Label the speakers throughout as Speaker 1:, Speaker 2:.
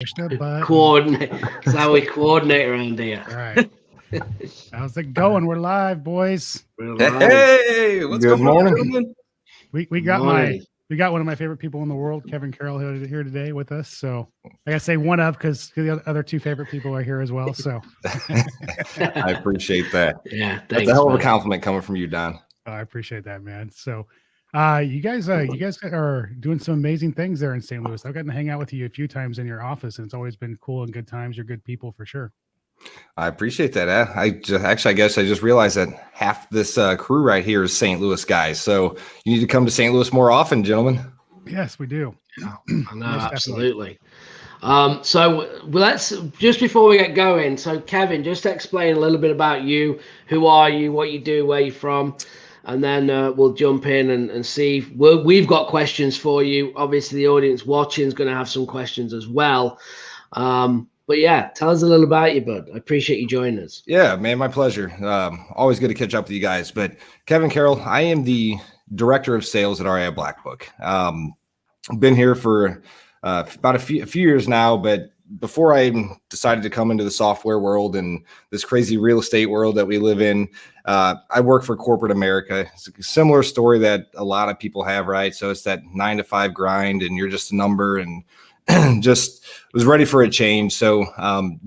Speaker 1: Push the button.
Speaker 2: Coordinate. That's how we coordinate around here.
Speaker 1: All right. How's it going? We're live, boys.
Speaker 3: Hey, what's going on, gentlemen?
Speaker 1: We got one of my favorite people in the world, Kevin Carroll, here today with us. So I gotta say one of because the other two favorite people are here as well. So
Speaker 3: I appreciate that.
Speaker 2: Yeah, thanks,
Speaker 3: that's a hell of a compliment coming from you, Don.
Speaker 1: Oh, I appreciate that, man. So you guys are doing some amazing things there in St. Louis. I've gotten to hang out with you a few times in your office, and it's always been cool and good times. You're good people for sure.
Speaker 3: I appreciate that. I guess I just realized that half this crew right here is St. Louis guys. So you need to come to St. Louis more often, gentlemen.
Speaker 1: Yes, we do.
Speaker 2: No, absolutely. So let's just before we get going. So Kevin, just explain a little bit about you. Who are you? What you do? Where you from? And then we'll jump in and see. We've got questions for you. Obviously, the audience watching is going to have some questions as well. But yeah, tell us a little about you, bud. I appreciate you joining us.
Speaker 3: Yeah, man, my pleasure. Always good to catch up with you guys. But Kevin Carroll, I am the director of sales at REI Black Book. Been here for about a few years now, but before I decided to come into the software world and this crazy real estate world that we live in, I work for corporate America. It's a similar story that a lot of people have, right? So it's that 9-to-5 grind and you're just a number, and just was ready for a change. So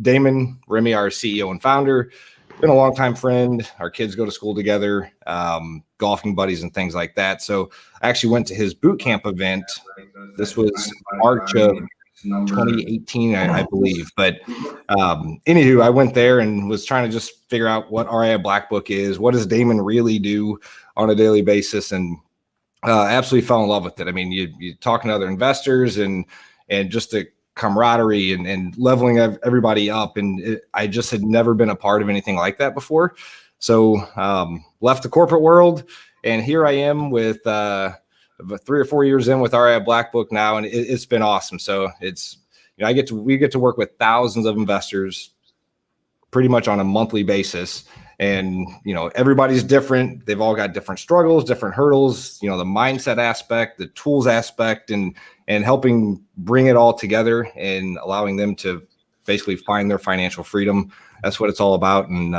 Speaker 3: Damon Remy, our CEO and founder, been a longtime friend. Our kids go to school together, golfing buddies and things like that. So I actually went to his boot camp event. This was March of 2018, I believe. But anywho, I went there and was trying to just figure out what REI Black Book is. What does Damon really do on a daily basis? And absolutely fell in love with it. I mean, you talking to other investors and just the camaraderie and leveling everybody up. And I just had never been a part of anything like that before. So left the corporate world, and here I am with 3 or 4 years in with REI Black Book now, and it's been awesome. So it's, we get to work with thousands of investors pretty much on a monthly basis. And, everybody's different. They've all got different struggles, different hurdles, the mindset aspect, the tools aspect, and helping bring it all together and allowing them to basically find their financial freedom. That's what it's all about. And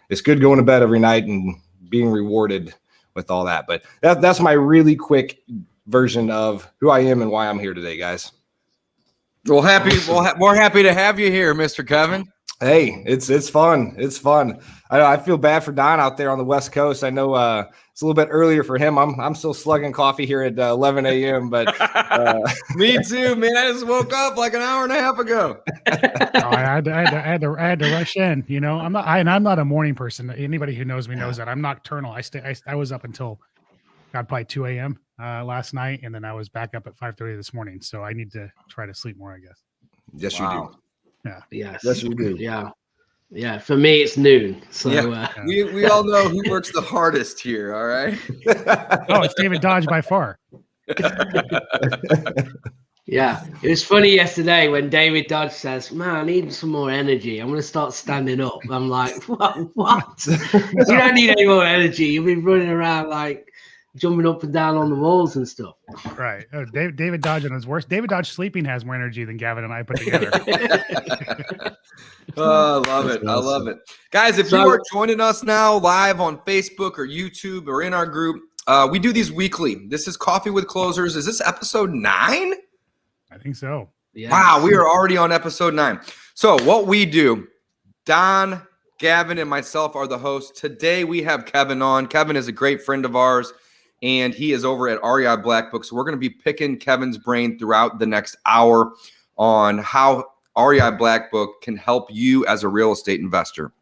Speaker 3: it's good going to bed every night and being rewarded with all that. But that's my really quick version of who I am and why I'm here today, guys.
Speaker 4: Well, we're happy to have you here, Mr. Kevin.
Speaker 3: Hey, it's fun. It's fun. I feel bad for Don out there on the West Coast. I know it's a little bit earlier for him. I'm still slugging coffee here at 11 a.m. But
Speaker 4: me too, man. I just woke up like an hour and a half ago.
Speaker 1: I had to rush in. I'm not a morning person. Anybody who knows me knows that I'm nocturnal. I was up until probably 2 a.m. Last night, and then I was back up at 5:30 this morning. So I need to try to sleep more, I guess.
Speaker 3: Yes, you do.
Speaker 1: Yeah.
Speaker 3: Yes, you do.
Speaker 2: Yeah. For me, it's noon. So
Speaker 4: we all know who works the hardest here. All right.
Speaker 1: Oh, it's David Dodge by far.
Speaker 2: Yeah, it was funny yesterday when David Dodge says, "Man, I need some more energy. I'm going to start standing up." I'm like, "What? You don't need any more energy. You've been running around like jumping up and down on the walls and stuff."
Speaker 1: Right. Oh, David Dodge on his worst. David Dodge sleeping has more energy than Gavin and I put together.
Speaker 4: Oh, I love it. I love it. Guys, if you are joining us now live on Facebook or YouTube or in our group, we do these weekly. This is Coffee with Closers. Is this episode 9?
Speaker 1: I think so.
Speaker 2: Yes.
Speaker 4: Wow, we are already on episode 9. So what we do, Don, Gavin, and myself are the hosts. Today we have Kevin on. Kevin is a great friend of ours, and he is over at REI Black Book. So we're going to be picking Kevin's brain throughout the next hour on how REI Black Book can help you as a real estate investor.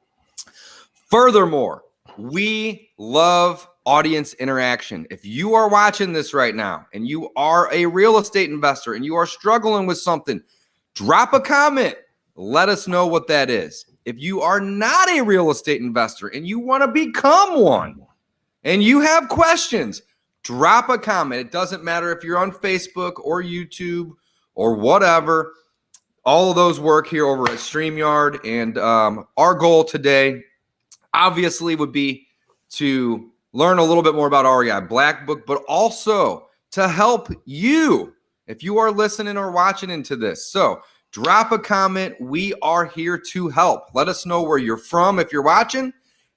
Speaker 4: Furthermore, we love audience interaction. If you are watching this right now and you are a real estate investor and you are struggling with something, drop a comment. Let us know what that is. If you are not a real estate investor and you want to become one and you have questions, drop a comment. It doesn't matter if you're on Facebook or YouTube or whatever. All of those work here over at StreamYard. And our goal today obviously would be to learn a little bit more about REI Black Book, but also to help you if you are listening or watching into this. So drop a comment. We are here to help. Let us know where you're from if you're watching,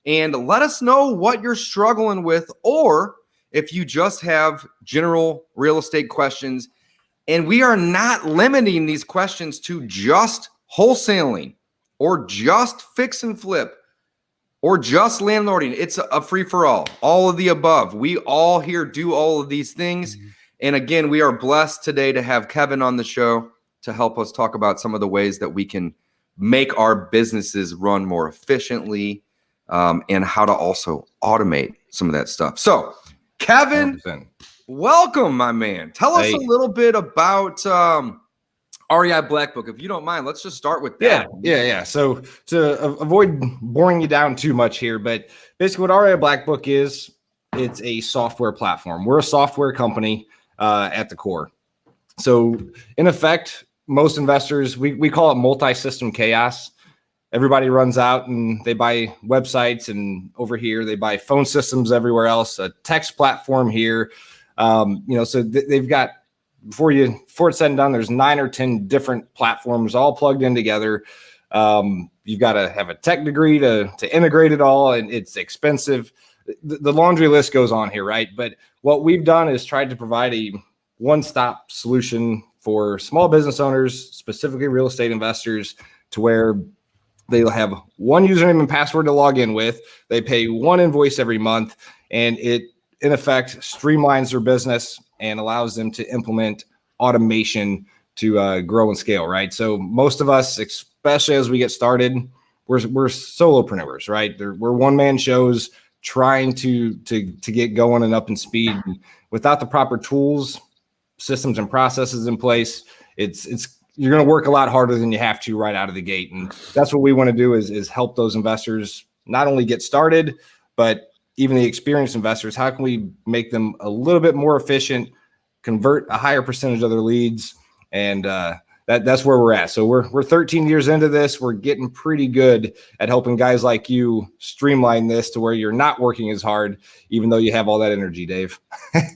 Speaker 4: and let us know what you're struggling with, or if you just have general real estate questions. And we are not limiting these questions to just wholesaling or just fix and flip or just landlording. It's a free-for-all, all of the above. We all here do all of these things. And again, we are blessed today to have Kevin on the show to help us talk about some of the ways that we can make our businesses run more efficiently, and how to also automate some of that stuff. So, Kevin,
Speaker 3: 100%.
Speaker 4: Welcome, my man. Tell us a little bit about REI Black Book. If you don't mind, let's just start with that.
Speaker 3: Yeah. So to avoid boring you down too much here, but basically what REI Black Book is, it's a software platform. We're a software company at the core. So in effect, most investors, we call it multi-system chaos. Everybody runs out and they buy websites, and over here they buy phone systems everywhere else, a text platform here. So they've got, before it's said and done, there's 9 or 10 different platforms all plugged in together. You've got to have a tech degree to integrate it all, and it's expensive. The laundry list goes on here, right? But what we've done is tried to provide a one-stop solution for small business owners, specifically real estate investors, to where they'll have one username and password to log in with. They pay one invoice every month, and it, in effect, streamlines their business and allows them to implement automation to grow and scale, right? So most of us, especially as we get started, we're solopreneurs, right? We're one-man shows trying to get going and up in speed. And without the proper tools, systems, and processes in place, you're going to work a lot harder than you have to right out of the gate. And that's what we want to do is help those investors not only get started, but even the experienced investors. How can we make them a little bit more efficient, convert a higher percentage of their leads? And that's where we're at. So we're 13 years into this. We're getting pretty good at helping guys like you streamline this to where you're not working as hard, even though you have all that energy, Dave.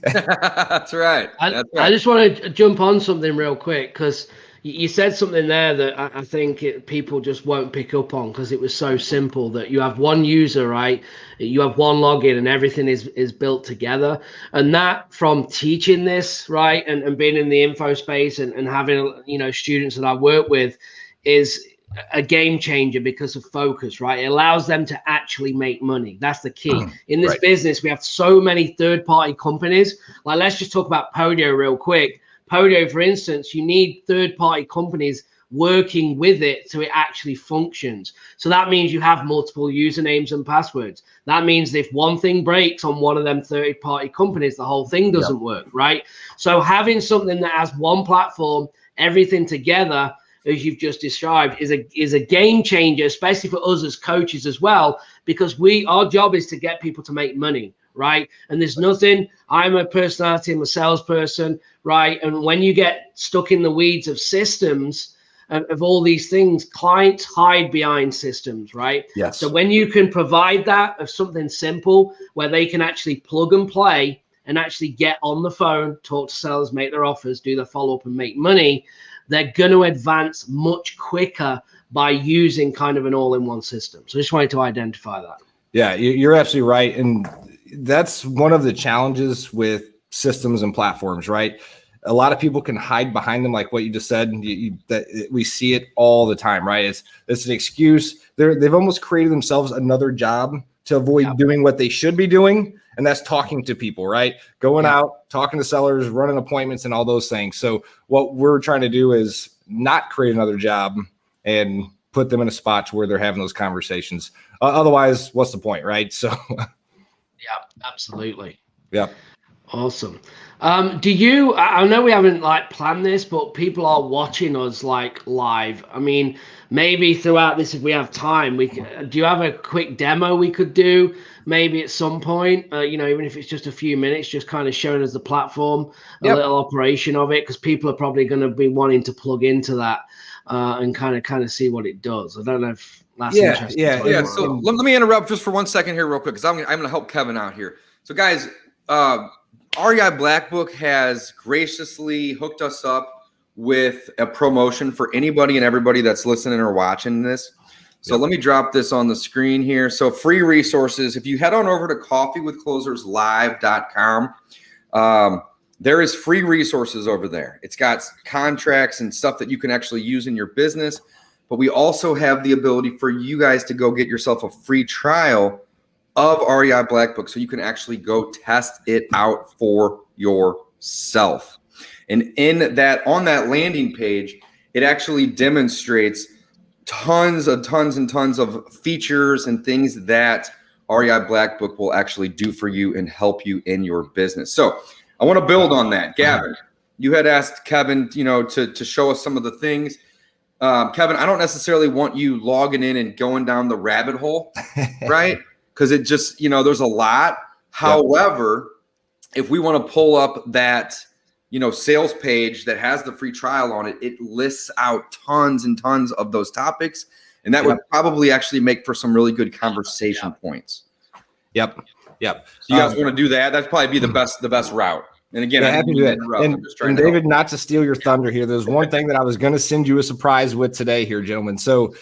Speaker 4: That's right.
Speaker 2: I just want to jump on something real quick, because you said something there that I think people just won't pick up on, because it was so simple that you have one user, right? You have one login and everything is built together. And that, from teaching this, right, and being in the info space and having, students that I work with, is a game changer because of focus, right? It allows them to actually make money. That's the key. In this business, we have so many third-party companies. Like, let's just talk about Podio real quick. Podio, for instance, you need third-party companies working with it so it actually functions. So that means you have multiple usernames and passwords. That means if one thing breaks on one of them third-party companies, the whole thing doesn't work, right? So having something that has one platform, everything together, as you've just described, is a game changer, especially for us as coaches as well, because our job is to get people to make money, right? And there's nothing, I'm a personality, I'm a salesperson, right? And when you get stuck in the weeds of systems, of all these things, clients hide behind systems, right?
Speaker 3: Yes.
Speaker 2: So when you can provide that of something simple where they can actually plug and play and actually get on the phone, talk to sellers, make their offers, do the follow-up and make money, they're going to advance much quicker by using kind of an all-in-one system. So I just wanted to identify that.
Speaker 3: Yeah, you're absolutely right. And that's one of the challenges with systems and platforms, right? A lot of people can hide behind them, like what you just said. That we see it all the time, right? It's an excuse. They've almost created themselves another job to avoid doing what they should be doing, and that's talking to people, right? Going out, talking to sellers, running appointments, and all those things. So what we're trying to do is not create another job and put them in a spot where they're having those conversations. Otherwise, what's the point, right? So,
Speaker 2: yeah, absolutely.
Speaker 3: Yeah.
Speaker 2: Awesome. I know we haven't planned this, but people are watching us live. I mean, maybe throughout this, if we have time, do you have a quick demo we could do maybe at some point, even if it's just a few minutes, just kind of showing us the platform, a little operation of it, because people are probably going to be wanting to plug into that and kind of see what it does. I don't know if that's interesting.
Speaker 4: Yeah. So let me interrupt just for 1 second here real quick, because I'm going to help Kevin out here. So guys, REI Black Book has graciously hooked us up with a promotion for anybody and everybody that's listening or watching this. So let me drop this on the screen here. So free resources. If you head on over to coffeewithcloserslive.com, there is free resources over there. It's got contracts and stuff that you can actually use in your business. But we also have the ability for you guys to go get yourself a free trial of REI Black Book so you can actually go test it out for yourself. And in that, on that landing page, it actually demonstrates tons and tons of features and things that REI Black Book will actually do for you and help you in your business. So I want to build on that. Gavin, you had asked Kevin, to show us some of the things. Kevin, I don't necessarily want you logging in and going down the rabbit hole, right? Because it just, there's a lot. However, if we want to pull up that, sales page that has the free trial on it, it lists out tons and tons of those topics. And that would probably actually make for some really good conversation points.
Speaker 3: Yep.
Speaker 4: So you guys want to do that? That'd probably be the best route. And again,
Speaker 3: I'm happy to do that. And David, not to steal your thunder here, there's one thing that I was going to send you a surprise with today here, gentlemen. So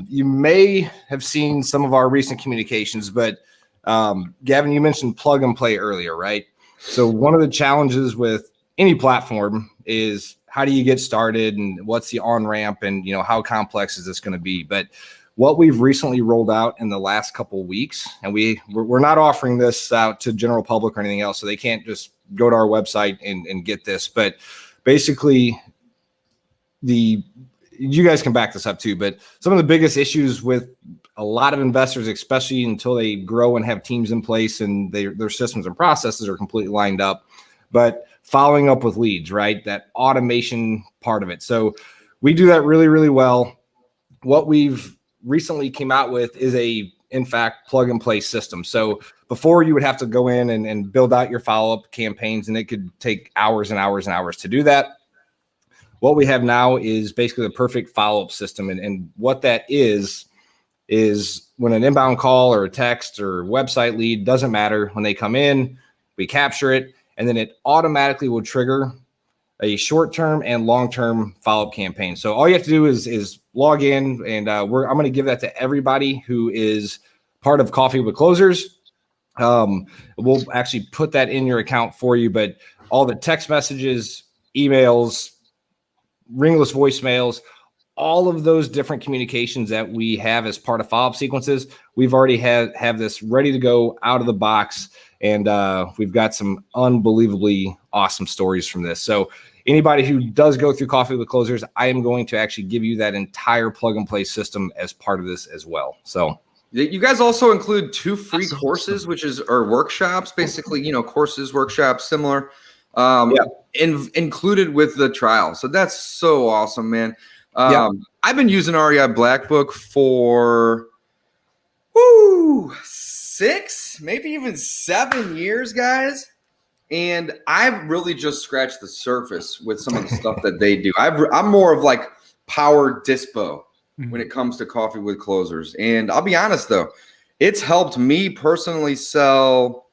Speaker 3: you may have seen some of our recent communications, but Gavin, you mentioned plug and play earlier, right? So one of the challenges with any platform is how do you get started and what's the on-ramp and, how complex is this going to be? But what we've recently rolled out in the last couple of weeks, and we're not offering this out to general public or anything else, so they can't just go to our website and get this. But basically, you guys can back this up too, but some of the biggest issues with a lot of investors, especially until they grow and have teams in place and their systems and processes are completely lined up, but following up with leads, right? That automation part of it. So we do that really, really well. What we've recently came out with is in fact, plug and play system. So before you would have to go in and build out your follow-up campaigns, and it could take hours and hours and hours to do that. What we have now is basically the perfect follow-up system. And what that is when an inbound call or a text or website lead, doesn't matter, when they come in, we capture it, and then it automatically will trigger a short-term and long-term follow-up campaign. So all you have to do is log in, and I'm going to give that to everybody who is part of Coffee with Closers. We'll actually put that in your account for you, but all the text messages, emails, ringless voicemails, all of those different communications that we have as part of follow-up sequences, we've already have this ready to go out of the box. And we've got some unbelievably awesome stories from this. So anybody who does go through Coffee with Closers, I am going to actually give you that entire plug and play system as part of this as well. So
Speaker 4: you guys also include 2 free courses, which are workshops, basically, courses, workshops, similar, included with the trial. So that's so awesome, man. I've been using REI Black Book for 6, maybe even 7 years, guys. And I've really just scratched the surface with some of the stuff that they do. I'm more of like power dispo when it comes to Coffee with Closers. And I'll be honest, though, it's helped me personally sell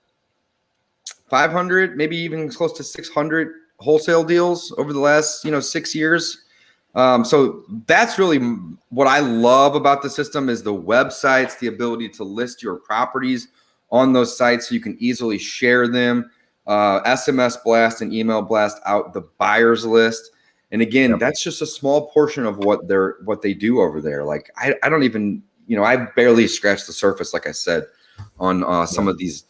Speaker 4: 500, maybe even close to 600 wholesale deals over the last, 6 years. So that's really what I love about the system is the websites, the ability to list your properties on those sites so you can easily share them, SMS blast and email blast out the buyers list. And again, that's just a small portion of what they do over there. Like I don't even, I barely scratched the surface, like I said, on some of these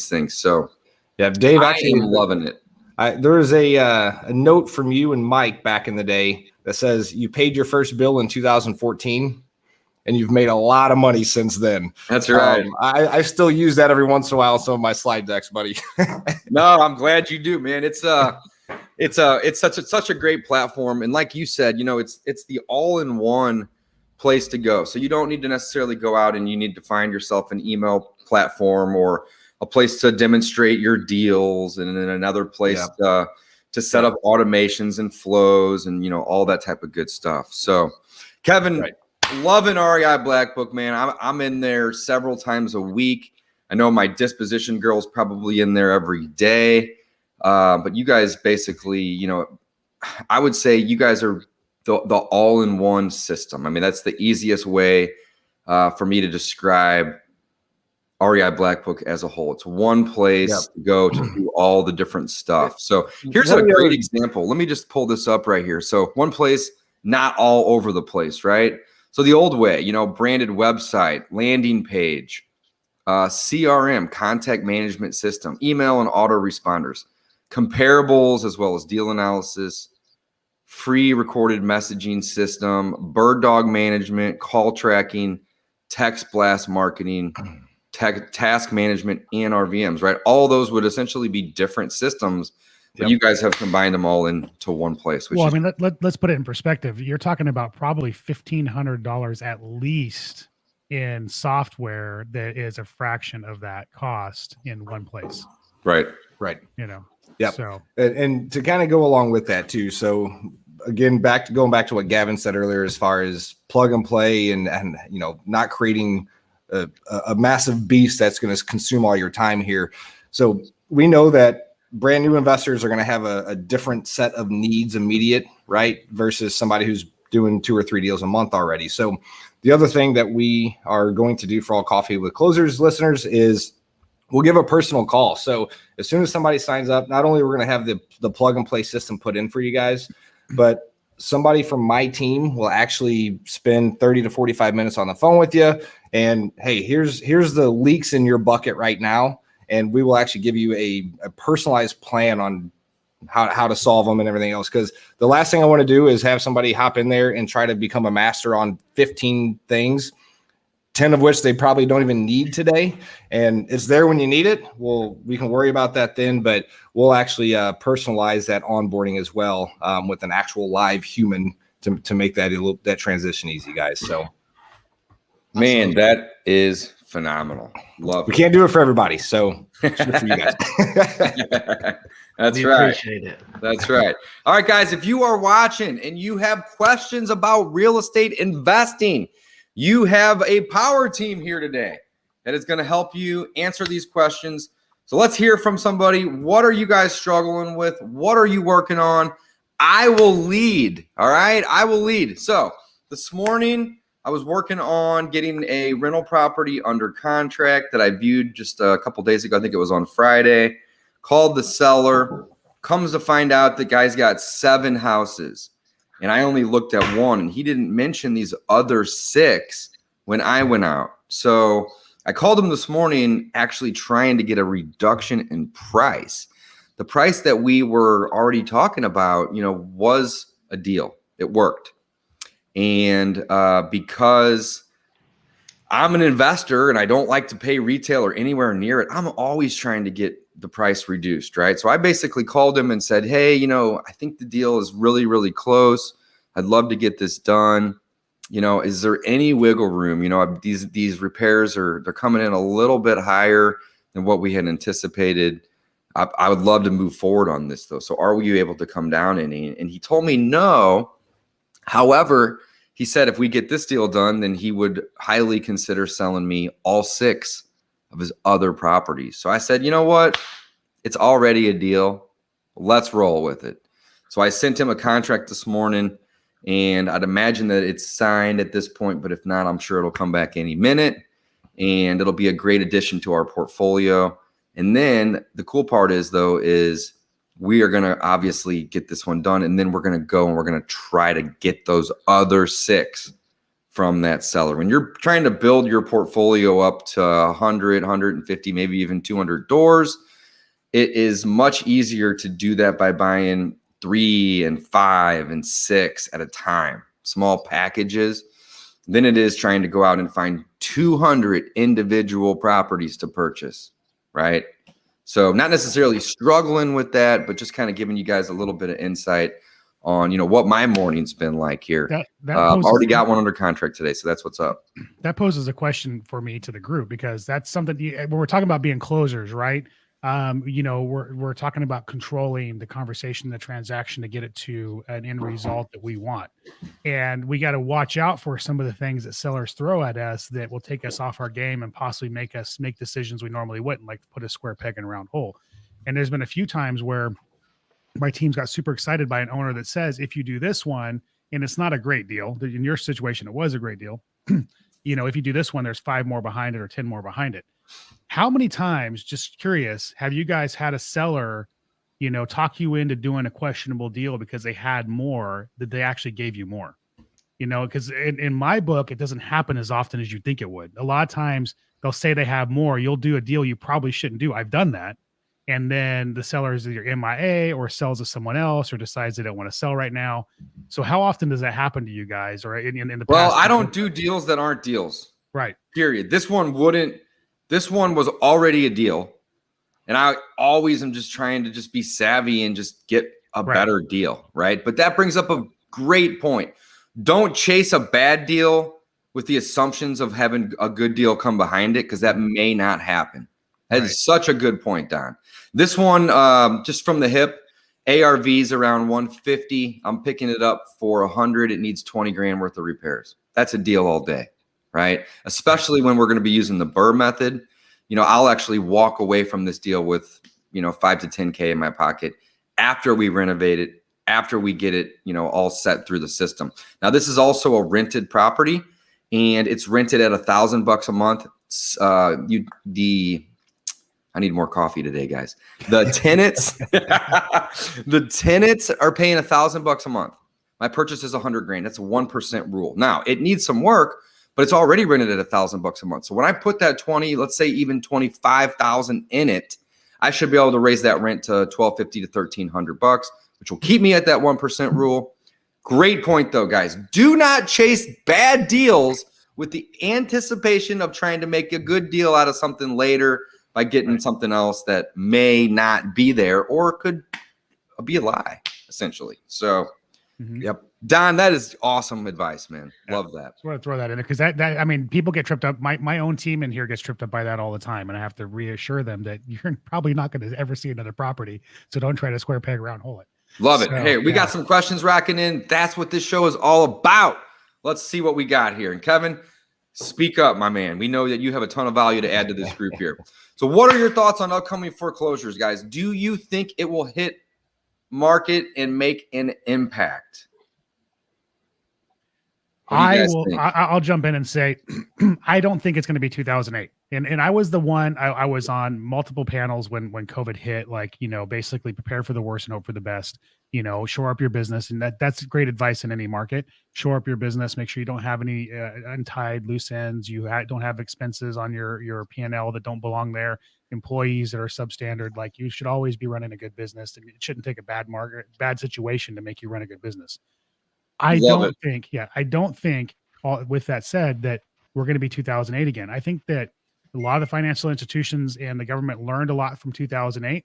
Speaker 4: things. So
Speaker 3: yeah, Dave, actually,
Speaker 4: I'm loving it.
Speaker 3: There was a note from you and Mike back in the day that says you paid your first bill in 2014 and you've made a lot of money since then.
Speaker 4: That's right.
Speaker 3: I still use that every once in a while in some of my slide decks, buddy.
Speaker 4: No, I'm glad you do, man. It's such a great platform. And like you said, it's the all-in-one place to go. So you don't need to necessarily go out and you need to find yourself an email platform or a place to demonstrate your deals and then another place to set up automations and flows and, all that type of good stuff. So Kevin, loving REI Black Book, man. I'm in there several times a week. I know my disposition girl's probably in there every day. But you guys basically, I would say you guys are the all-in-one system. I mean, that's the easiest way for me to describe REI Black Book as a whole. It's one place to go to do all the different stuff. So here's a great example. Let me just pull this up right here. So one place, not all over the place, right? So the old way, you know, branded website, landing page, CRM, contact management system, email and autoresponders, comparables, as well as deal analysis, free recorded messaging system, bird dog management, call tracking, text blast marketing, task management, and RVMs, right? All those would essentially be different systems, but you guys have combined them all into one place.
Speaker 1: Well, I mean, let's put it in perspective. You're talking about probably $1,500 at least in software that is a fraction of that cost in one place.
Speaker 4: Right.
Speaker 1: You know.
Speaker 3: Yeah.
Speaker 1: So,
Speaker 3: and to kind of go along with that too. So again, going back to what Gavin said earlier, as far as plug and play and you know, not creating a massive beast that's going to consume all your time here. So we know that brand new investors are going to have a different set of needs immediate, right? Versus somebody who's doing 2 or 3 deals a month already. So the other thing that we are going to do for All Coffee with Closers listeners is we'll give a personal call. So as soon as somebody signs up, not only we're going to have the plug and play system put in for you guys, but somebody from my team will actually spend 30 to 45 minutes on the phone with you. And hey, here's the leaks in your bucket right now. And we will actually give you a personalized plan on how to solve them and everything else. Because the last thing I want to do is have somebody hop in there and try to become a master on 15 things, 10 of which they probably don't even need today. And it's there when you need it. Well, we can worry about that then, but we'll actually personalize that onboarding as well with an actual live human to make that transition easy, guys. So,
Speaker 4: man, that is phenomenal. Love
Speaker 3: we
Speaker 4: it.
Speaker 3: can't do it for everybody. So for you guys.
Speaker 4: That's
Speaker 2: We
Speaker 4: right.
Speaker 2: appreciate it.
Speaker 4: That's right. All right, guys, if you are watching and you have questions about real estate investing, you have a power team here today that is going to help you answer these questions. So let's hear from somebody. What are you guys struggling with? What are you working on? I will lead. All right. I will lead. So this morning I was working on getting a rental property under contract that I viewed just a couple days ago. I think it was on Friday. Called the seller. Comes to find out the guy's got 7 houses. And I only looked at 1, and he didn't mention these other 6 when I went out. So I called him this morning actually trying to get a reduction in price. The price that we were already talking about, you know, was a deal. It worked. And because I'm an investor and I don't like to pay retail or anywhere near it, I'm always trying to get the price reduced, right? So I basically called him and said, hey, you know, I think the deal is really, really close. I'd love to get this done. You know, is there any wiggle room? You know, these repairs they're coming in a little bit higher than what we had anticipated. I would love to move forward on this though. So are you able to come down any? And he told me no. However, he said if we get this deal done, then he would highly consider selling me all 6 of his other properties. So I said, you know what? It's already a deal. Let's roll with it. So I sent him a contract this morning, and I'd imagine that it's signed at this point, but if not, I'm sure it'll come back any minute, and it'll be a great addition to our portfolio. And then the cool part is we are going to obviously get this one done, and then we're going to go and we're going to try to get those other 6 from that seller. When you're trying to build your portfolio up to 100, 150, maybe even 200 doors, it is much easier to do that by buying 3 and 5 and 6 at a time, small packages, than it is trying to go out and find 200 individual properties to purchase, right? So not necessarily struggling with that, but just kind of giving you guys a little bit of insight on, you know, what my morning's been like here. I've already got one under contract today, so that's what's up.
Speaker 1: That poses a question for me to the group, because that's something when we're talking about being closers, right? You know, we're talking about controlling the conversation, the transaction, to get it to an end result that we want. And we got to watch out for some of the things that sellers throw at us that will take us off our game and possibly make us make decisions we normally wouldn't, like put a square peg in a round hole. And there's been a few times where my teams got super excited by an owner that says, if you do this one, and it's not a great deal, in your situation, it was a great deal. You know, if you do this one, there's 5 more behind it or 10 more behind it. How many times, just curious, have you guys had a seller, you know, talk you into doing a questionable deal because they had more that they actually gave you more? You know, because in my book, it doesn't happen as often as you think it would. A lot of times they'll say they have more. You'll do a deal you probably shouldn't do. I've done that. And then the seller is either MIA or sells to someone else or decides they don't want to sell right now. So how often does that happen to you guys? Or in the past?
Speaker 4: Well, I don't do deals that aren't deals.
Speaker 1: Right.
Speaker 4: Period. This one was already a deal. And I always am just trying to just be savvy and just get a better deal. Right. But that brings up a great point. Don't chase a bad deal with the assumptions of having a good deal come behind it, because that may not happen. That is such a good point, Don. This one, just from the hip, ARV's around 150. I'm picking it up for 100. It needs 20 grand worth of repairs. That's a deal all day, right? Especially when we're going to be using the BRRRR method. You know, I'll actually walk away from this deal with, you know, 5 to 10K in my pocket after we renovate it, after we get it, you know, all set through the system. Now, this is also a rented property, and it's rented at $1,000 a month. I need more coffee today, guys. The tenants, the tenants are paying $1,000 a month. My purchase is 100 grand. That's a 1% rule. Now, it needs some work, but it's already rented at $1,000 a month. So when I put that 20, let's say even 25,000 in it, I should be able to raise that rent to $1,250 to $1,300, which will keep me at that 1% rule. Great point, though, guys. Do not chase bad deals with the anticipation of trying to make a good deal out of something later by getting something else that may not be there or could be a lie, essentially. So, yep. Don, that is awesome advice, man. Love that.
Speaker 1: I want to throw that in there because that I mean, people get tripped up. My own team in here gets tripped up by that all the time, and I have to reassure them that you're probably not going to ever see another property. So don't try to square peg round hole it.
Speaker 4: Love it. Hey, we got some questions racking in. That's what this show is all about. Let's see what we got here. And Kevin, speak up, my man. We know that you have a ton of value to add to this group here. So what are your thoughts on upcoming foreclosures, guys? Do you think it will hit market and make an impact?
Speaker 1: I'll jump in and say, I don't think it's going to be 2008. And I was the one, I was on multiple panels when COVID hit, like, you know, basically prepare for the worst and hope for the best, you know, shore up your business. And that's great advice in any market. Shore up your business, make sure you don't have any untied loose ends. You don't have expenses on your P&L that don't belong there. Employees that are substandard. Like, you should always be running a good business, and it shouldn't take a bad situation to make you run a good business. I don't think with that said that we're going to be 2008 again. I think that a lot of the financial institutions and the government learned a lot from 2008,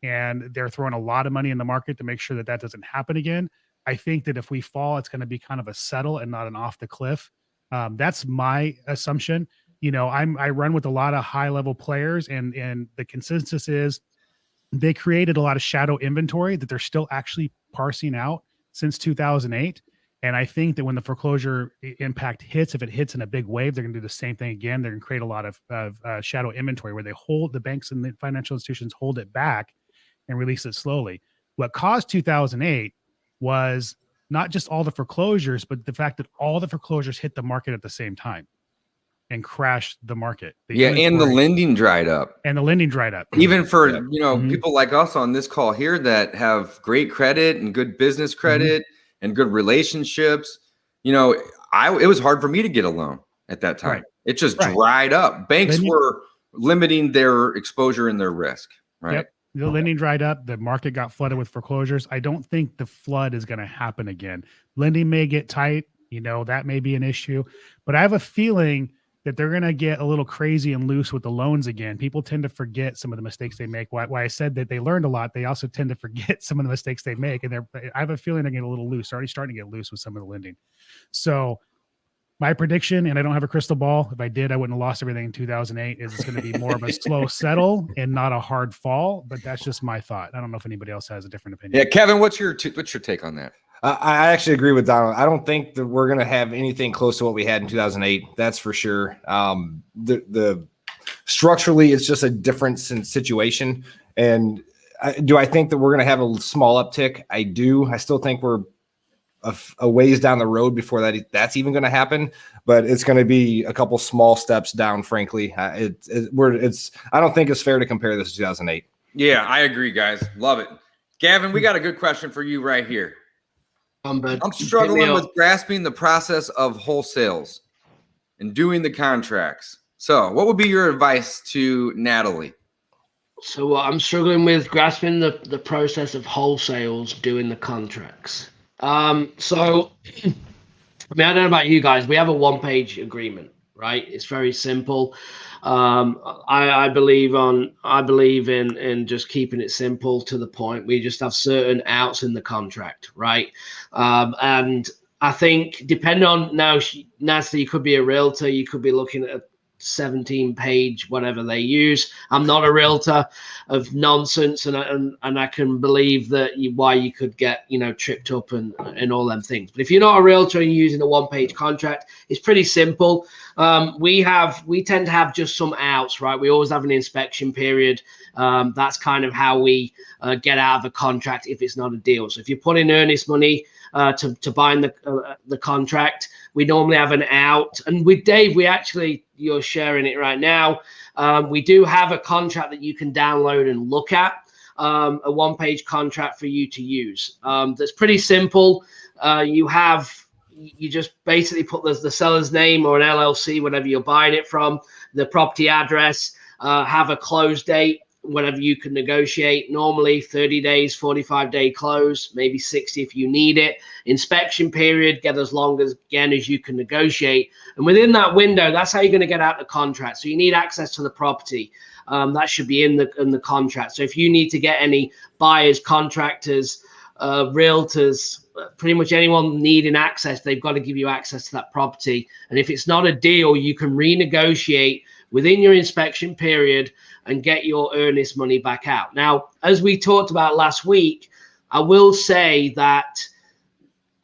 Speaker 1: and they're throwing a lot of money in the market to make sure that that doesn't happen again. I think that if we fall, it's going to be kind of a settle and not an off the cliff. That's my assumption. You know, I run with a lot of high level players, and the consensus is they created a lot of shadow inventory that they're still actually parsing out since 2008. And I think that when the foreclosure impact hits, if it hits in a big wave, they're going to do the same thing again. They're going to create a lot of shadow inventory where they hold the banks and the financial institutions hold it back and release it slowly. What caused 2008 was not just all the foreclosures, but the fact that all the foreclosures hit the market at the same time and crashed the market.
Speaker 4: And the lending dried up.
Speaker 1: Even
Speaker 4: for, you know, people like us on this call here that have great credit and good business credit and good relationships. You know, it was hard for me to get a loan at that time. It just dried up. Banks were limiting their exposure and their risk, right?
Speaker 1: Yep. The lending dried up. The market got flooded with foreclosures. I don't think the flood is going to happen again. Lending may get tight. You know, that may be an issue. But I have a feeling that they're going to get a little crazy and loose with the loans again. People tend to forget some of the mistakes they make. Why I said that they learned a lot, they also tend to forget some of the mistakes they make. And I have a feeling they're getting a little loose. They're already starting to get loose with some of the lending. So my prediction, and I don't have a crystal ball. If I did, I wouldn't have lost everything in 2008, is it's going to be more of a slow settle and not a hard fall. But that's just my thought. I don't know if anybody else has a different opinion.
Speaker 4: Yeah, Kevin, what's your take on that?
Speaker 3: I actually agree with Donald. I don't think that we're going to have anything close to what we had in 2008. That's for sure. The structurally, it's just a different situation. And do I think that we're going to have a small uptick? I do. I still think we're a ways down the road before that's even going to happen, but it's going to be a couple small steps down. Frankly, I don't think it's fair to compare this to 2008.
Speaker 4: Yeah, I agree, guys. Love it. Gavin, we got a good question for you right here. I'm struggling with grasping the process of wholesales and doing the contracts. So what would be your advice to Natalie?
Speaker 2: So I'm struggling with grasping the process of wholesales doing the contracts. So I mean, I don't know about you guys. We have a one-page agreement, right? It's very simple. I believe in just keeping it simple to the point. We just have certain outs in the contract, right? And I think depending on Natalie, you could be a realtor, you could be looking at a 17-page, whatever they use. I'm not a realtor of nonsense, and I can believe that why you could get tripped up and all them things. But if you're not a realtor and you're using a one-page contract, it's pretty simple. We tend to have just some outs, right? We always have an inspection period. That's kind of how we get out of a contract if it's not a deal. So if you put in earnest money to bind the contract, we normally have an out. And with Dave, you're sharing it right now. We do have a contract that you can download and look at, a one-page contract for you to use. That's pretty simple. You just basically put the seller's name or an LLC, whatever you're buying it from, the property address, have a close date, whatever you can negotiate. Normally 30 days, 45-day close, maybe 60 if you need it. Inspection period, get as long as you can negotiate. And within that window, that's how you're going to get out the contract. So you need access to the property. That should be in the contract. So if you need to get any buyers, contractors, realtors, pretty much anyone needing access, they've got to give you access to that property. And if it's not a deal, you can renegotiate within your inspection period and get your earnest money back out. Now, as we talked about last week, I will say that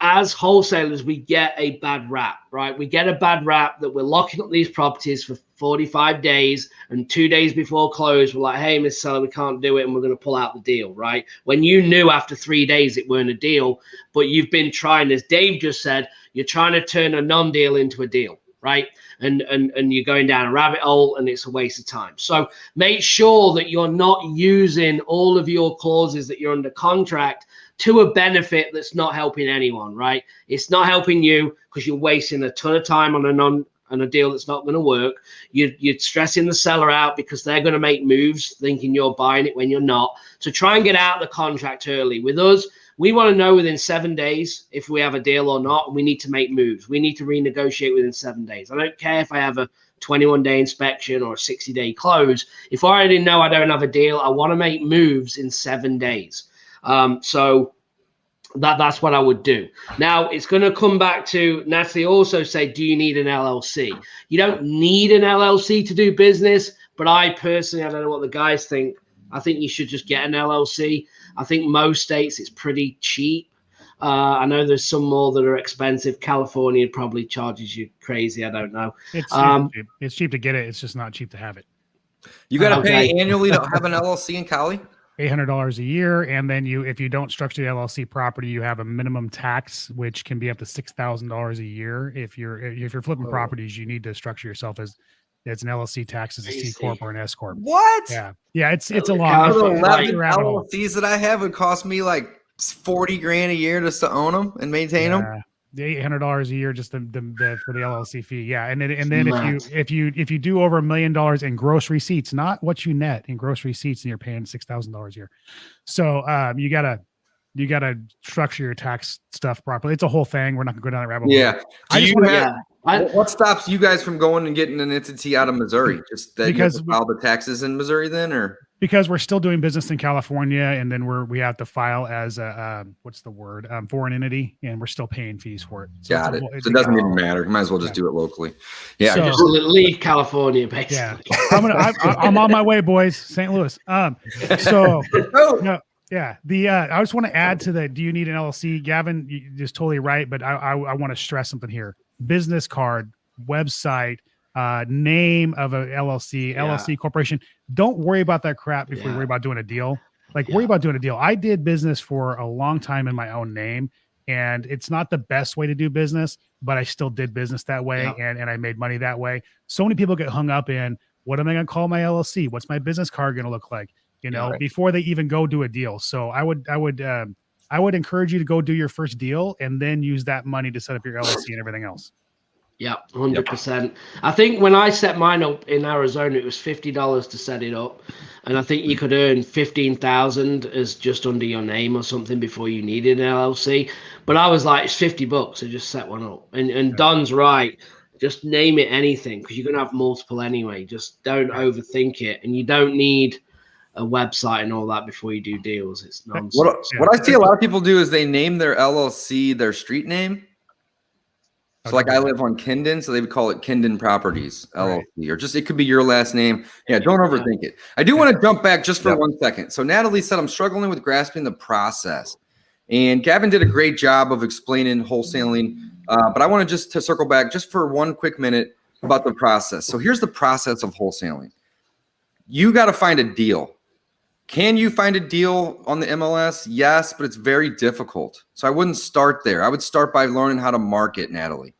Speaker 2: as wholesalers, we get a bad rap, right? We get a bad rap that we're locking up these properties for 45 days, and 2 days before close, we're like, hey, Mr. Seller, we can't do it, and we're going to pull out the deal, right? When you knew after 3 days it weren't a deal, but you've been trying, as Dave just said, you're trying to turn a non-deal into a deal, right? And you're going down a rabbit hole, and it's a waste of time. So make sure that you're not using all of your clauses that you're under contract to a benefit that's not helping anyone, right? It's not helping you because you're wasting a ton of time on a deal that's not going to work. You're stressing the seller out because they're going to make moves thinking you're buying it when you're not. So try and get out of the contract early. With us, we want to know within 7 days if we have a deal or not, and we need to make moves. We need to renegotiate within 7 days. I don't care if I have a 21-day inspection or a 60-day close. If I already know I don't have a deal, I want to make moves in 7 days. So that's what I would do. Now, it's going to come back to Natalie also say, do you need an LLC? You don't need an LLC to do business, but I personally, I don't know what the guys think. I think you should just get an LLC. I think most states it's pretty cheap. I know there's some more that are expensive. California probably charges you crazy. I don't know.
Speaker 1: It's cheap to get it. It's just not cheap to have it.
Speaker 4: You got to pay annually to have an LLC in Cali?
Speaker 1: $800 a year, and then if you don't structure the LLC property, you have a minimum tax, which can be up to $6,000 a year. If you're flipping properties, you need to structure yourself as an LLC tax as a C corp or an S corp.
Speaker 4: What?
Speaker 1: Yeah, it's a lot.
Speaker 4: The 11 LLCs that I have would cost me like $40,000 a year just to own them and maintain them.
Speaker 1: The $800 a year just for the LLC fee. Yeah, and then if you do over $1 million in gross receipts, not what you net in gross receipts, and you're paying $6,000 a year. So you gotta structure your tax stuff properly. It's a whole thing. We're not gonna go down that rabbit hole.
Speaker 4: Yeah. What stops you guys from going and getting an entity out of Missouri? Just that because you have to file the taxes in Missouri then, or?
Speaker 1: Because we're still doing business in California, and then we have to file as a foreign entity, and we're still paying fees for it. So
Speaker 4: Got it. So it doesn't even matter. You might as well just do it locally. Yeah,
Speaker 2: so, just leave California, basically.
Speaker 1: Yeah, I'm on my way, boys. St. Louis. So yeah. I just want to add to that. Do you need an LLC, Gavin? You're just totally right, but I want to stress something here: business card, website. Name of a LLC, LLC corporation. Don't worry about that crap before you worry about doing a deal. like worry about doing a deal. I did business for a long time in my own name, and it's not the best way to do business, but I still did business that way, and I made money that way. So many people get hung up in, what am I going to call my LLC? What's my business card going to look like? You know, before they even go do a deal. So I would encourage you to go do your first deal and then use that money to set up your LLC and everything else.
Speaker 2: Yeah, 100%. I think when I set mine up in Arizona, it was $50 to set it up, and I think you could earn 15,000 as just under your name or something before you needed an LLC. But I was like, it's $50 to just set one up. And Don's right, just name it anything, because you're gonna have multiple anyway. Just don't overthink it, and you don't need a website and all that before you do deals. It's nonsense.
Speaker 4: What I see a lot of people do is they name their LLC their street name. So like I live on Kindon, so they would call it Kindon Properties LLC, or just it could be your last name. Yeah, don't overthink it. I do want to jump back just for 1 second. So Natalie said, I'm struggling with grasping the process. And Gavin did a great job of explaining wholesaling. But I want to just circle back just for 1 quick minute about the process. So here's the process of wholesaling. You got to find a deal. Can you find a deal on the MLS? Yes, but it's very difficult. So I wouldn't start there. I would start by learning how to market, Natalie.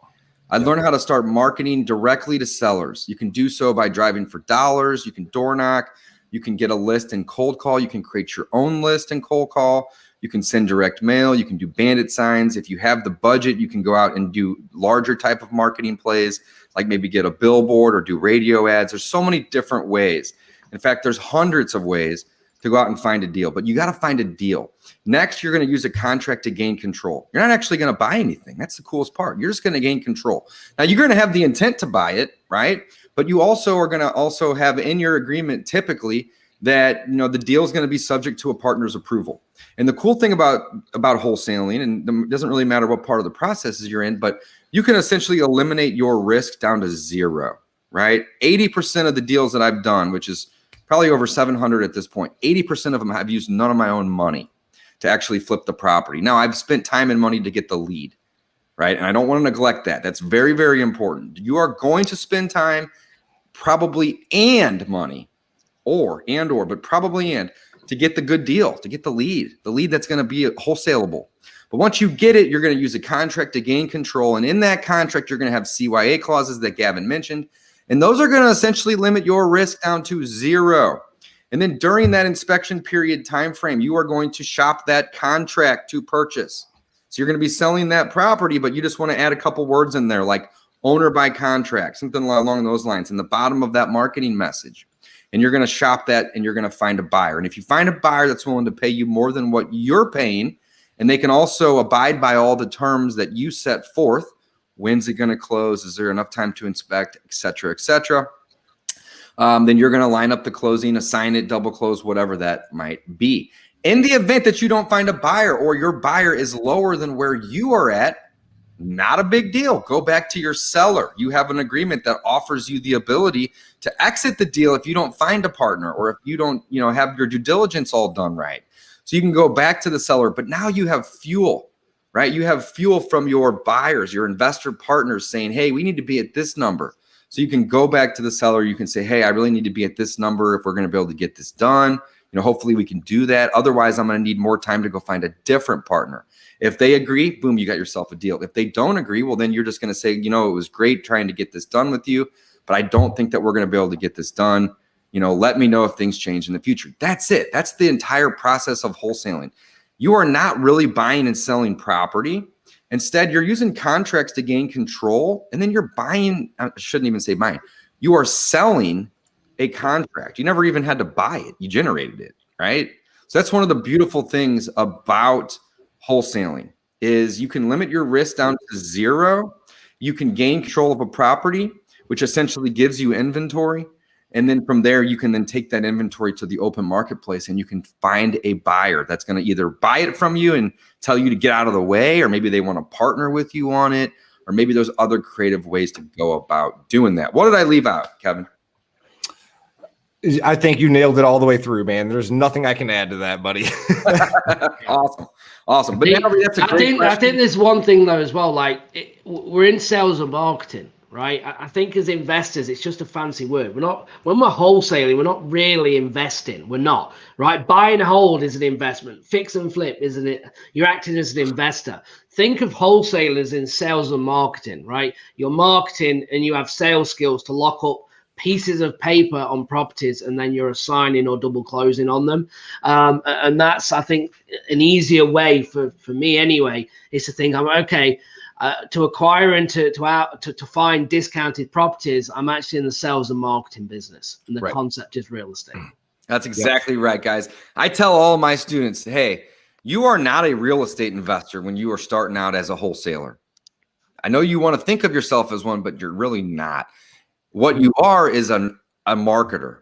Speaker 4: I'd learn how to start marketing directly to sellers. You can do so by driving for dollars. You can door knock. You can get a list and cold call. You can create your own list and cold call. You can send direct mail. You can do bandit signs. If you have the budget, you can go out and do larger type of marketing plays, like maybe get a billboard or do radio ads. There's so many different ways. In fact, there's hundreds of ways to go out and find a deal, but you got to find a deal. Next, you're going to use a contract to gain control. You're not actually going to buy anything. That's the coolest part. You're just going to gain control. Now, you're going to have the intent to buy it, right? But you also are going to also have in your agreement typically that, you know, the deal is going to be subject to a partner's approval. And the cool thing about wholesaling, and it doesn't really matter what part of the processes you're in, but you can essentially eliminate your risk down to zero, right? 80% of the deals that I've done, which is probably over 700 at this point, 80% of them have used none of my own money to actually flip the property. Now, I've spent time and money to get the lead, right? And I don't want to neglect that. That's very, very important. You are going to spend time probably and money but probably to get the good deal, to get the lead that's going to be wholesalable. But once you get it, you're going to use a contract to gain control. And in that contract, you're going to have CYA clauses that Gavin mentioned. And those are going to essentially limit your risk down to zero. And then during that inspection period time frame, you are going to shop that contract to purchase. So you're going to be selling that property, but you just want to add a couple words in there like owner by contract, something along those lines in the bottom of that marketing message. And you're going to shop that and you're going to find a buyer. And if you find a buyer that's willing to pay you more than what you're paying, and they can also abide by all the terms that you set forth, when's it going to close? Is there enough time to inspect, et cetera, et cetera? Then you're going to line up the closing, assign it, double close, whatever that might be. In the event that you don't find a buyer or your buyer is lower than where you are at, not a big deal. Go back to your seller. You have an agreement that offers you the ability to exit the deal if you don't find a partner or if you don't, have your due diligence all done right. So you can go back to the seller, but now you have fuel. Right? You have fuel from your buyers, your investor partners saying, hey, we need to be at this number. So you can go back to the seller. You can say, hey, I really need to be at this number if we're going to be able to get this done. Hopefully we can do that. Otherwise, I'm going to need more time to go find a different partner. If they agree, boom, you got yourself a deal. If they don't agree, well, then you're just going to say, it was great trying to get this done with you, but I don't think that we're going to be able to get this done. Let me know if things change in the future. That's it. That's the entire process of wholesaling. You are not really buying and selling property. Instead, you're using contracts to gain control. And then you're buying, I shouldn't even say buying. You are selling a contract. You never even had to buy it. You generated it, right? So that's one of the beautiful things about wholesaling is you can limit your risk down to zero. You can gain control of a property, which essentially gives you inventory. And then from there, you can then take that inventory to the open marketplace and you can find a buyer that's going to either buy it from you and tell you to get out of the way, or maybe they want to partner with you on it, or maybe there's other creative ways to go about doing that. What did I leave out, Kevin?
Speaker 3: I think you nailed it all the way through, man. There's nothing I can add to that, buddy.
Speaker 4: Awesome. But
Speaker 2: I think there's one thing though as well, like we're in sales and marketing. right? I think as investors, it's just a fancy word. We're not, when we're wholesaling, we're not really investing. We're not, right? Buy and hold is an investment. Fix and flip, isn't it? You're acting as an investor. Think of wholesalers in sales and marketing, right? You're marketing and you have sales skills to lock up pieces of paper on properties, and then you're assigning or double closing on them. And that's, I think, an easier way for me anyway, is to think, I'm okay, to acquire and to find discounted properties. I'm actually in the sales and marketing business, and the concept is real estate.
Speaker 4: That's exactly right, guys. I tell all my students, hey, you are not a real estate investor when you are starting out as a wholesaler. I know you want to think of yourself as one, but you're really not. What you are is a marketer,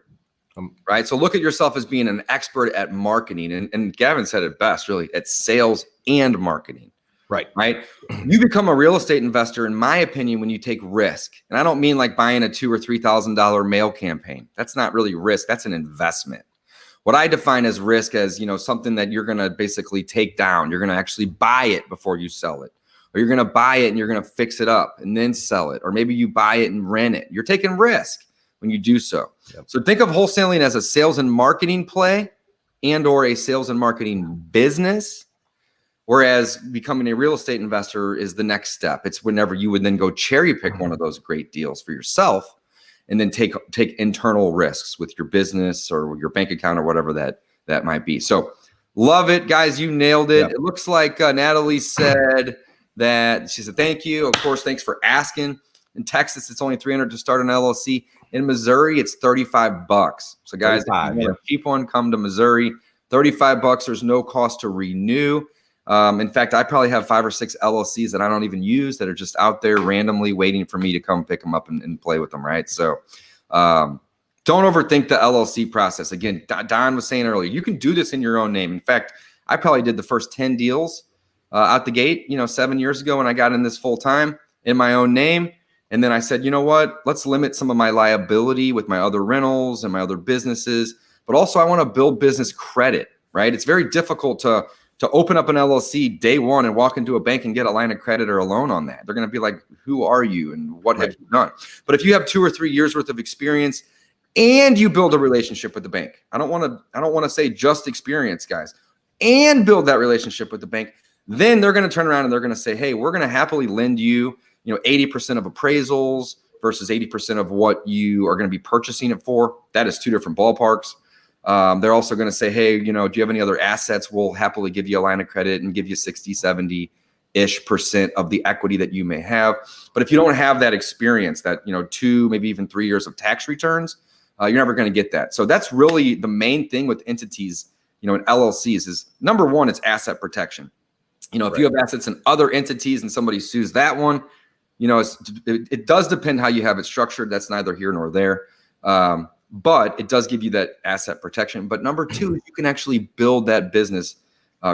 Speaker 4: right? So look at yourself as being an expert at marketing. And Gavin said it best, really, at sales and marketing. Right. You become a real estate investor, in my opinion, when you take risk. And I don't mean like buying a $2,000 or $3,000 mail campaign. That's not really risk. That's an investment. What I define as risk as, something that you're going to basically take down. You're going to actually buy it before you sell it. Or you're going to buy it and you're going to fix it up and then sell it. Or maybe you buy it and rent it. You're taking risk when you do so. Yep. So think of wholesaling as a sales and marketing play and or a sales and marketing business. Whereas becoming a real estate investor is the next step. It's whenever you would then go cherry pick one of those great deals for yourself and then take internal risks with your business or your bank account or whatever that might be. So love it, guys. You nailed it. Yep. It looks like Natalie said that she said, thank you. Of course, thanks for asking. In Texas, it's only $300 to start an LLC. In Missouri, it's $35. So guys, if you want a cheap one, come to Missouri. $35. There's no cost to renew. In fact, I probably have 5 or 6 LLCs that I don't even use that are just out there randomly waiting for me to come pick them up and play with them, right? So don't overthink the LLC process. Again, Don was saying earlier, you can do this in your own name. In fact, I probably did the first 10 deals out the gate, 7 years ago when I got in this full time in my own name. And then I said, you know what, let's limit some of my liability with my other rentals and my other businesses. But also I want to build business credit, right? It's very difficult to open up an LLC day one and walk into a bank and get a line of credit or a loan on that. They're going to be like, who are you and what have you done? But if you have 2 or 3 years worth of experience and you build a relationship with the bank, I don't want to say just experience, guys, and build that relationship with the bank, then they're going to turn around and they're going to say, hey, we're going to happily lend you, 80% of appraisals versus 80% of what you are going to be purchasing it for. That is 2 different ballparks. They're also going to say, hey, do you have any other assets? We'll happily give you a line of credit and give you 60, 70-ish% of the equity that you may have. But if you don't have that experience, that, 2, maybe even 3 years of tax returns, you're never going to get that. So that's really the main thing with entities, in LLCs is, number one, it's asset protection. If you have assets in other entities and somebody sues that one, it does depend how you have it structured. That's neither here nor there. But it does give you that asset protection. But number two, you can actually build that business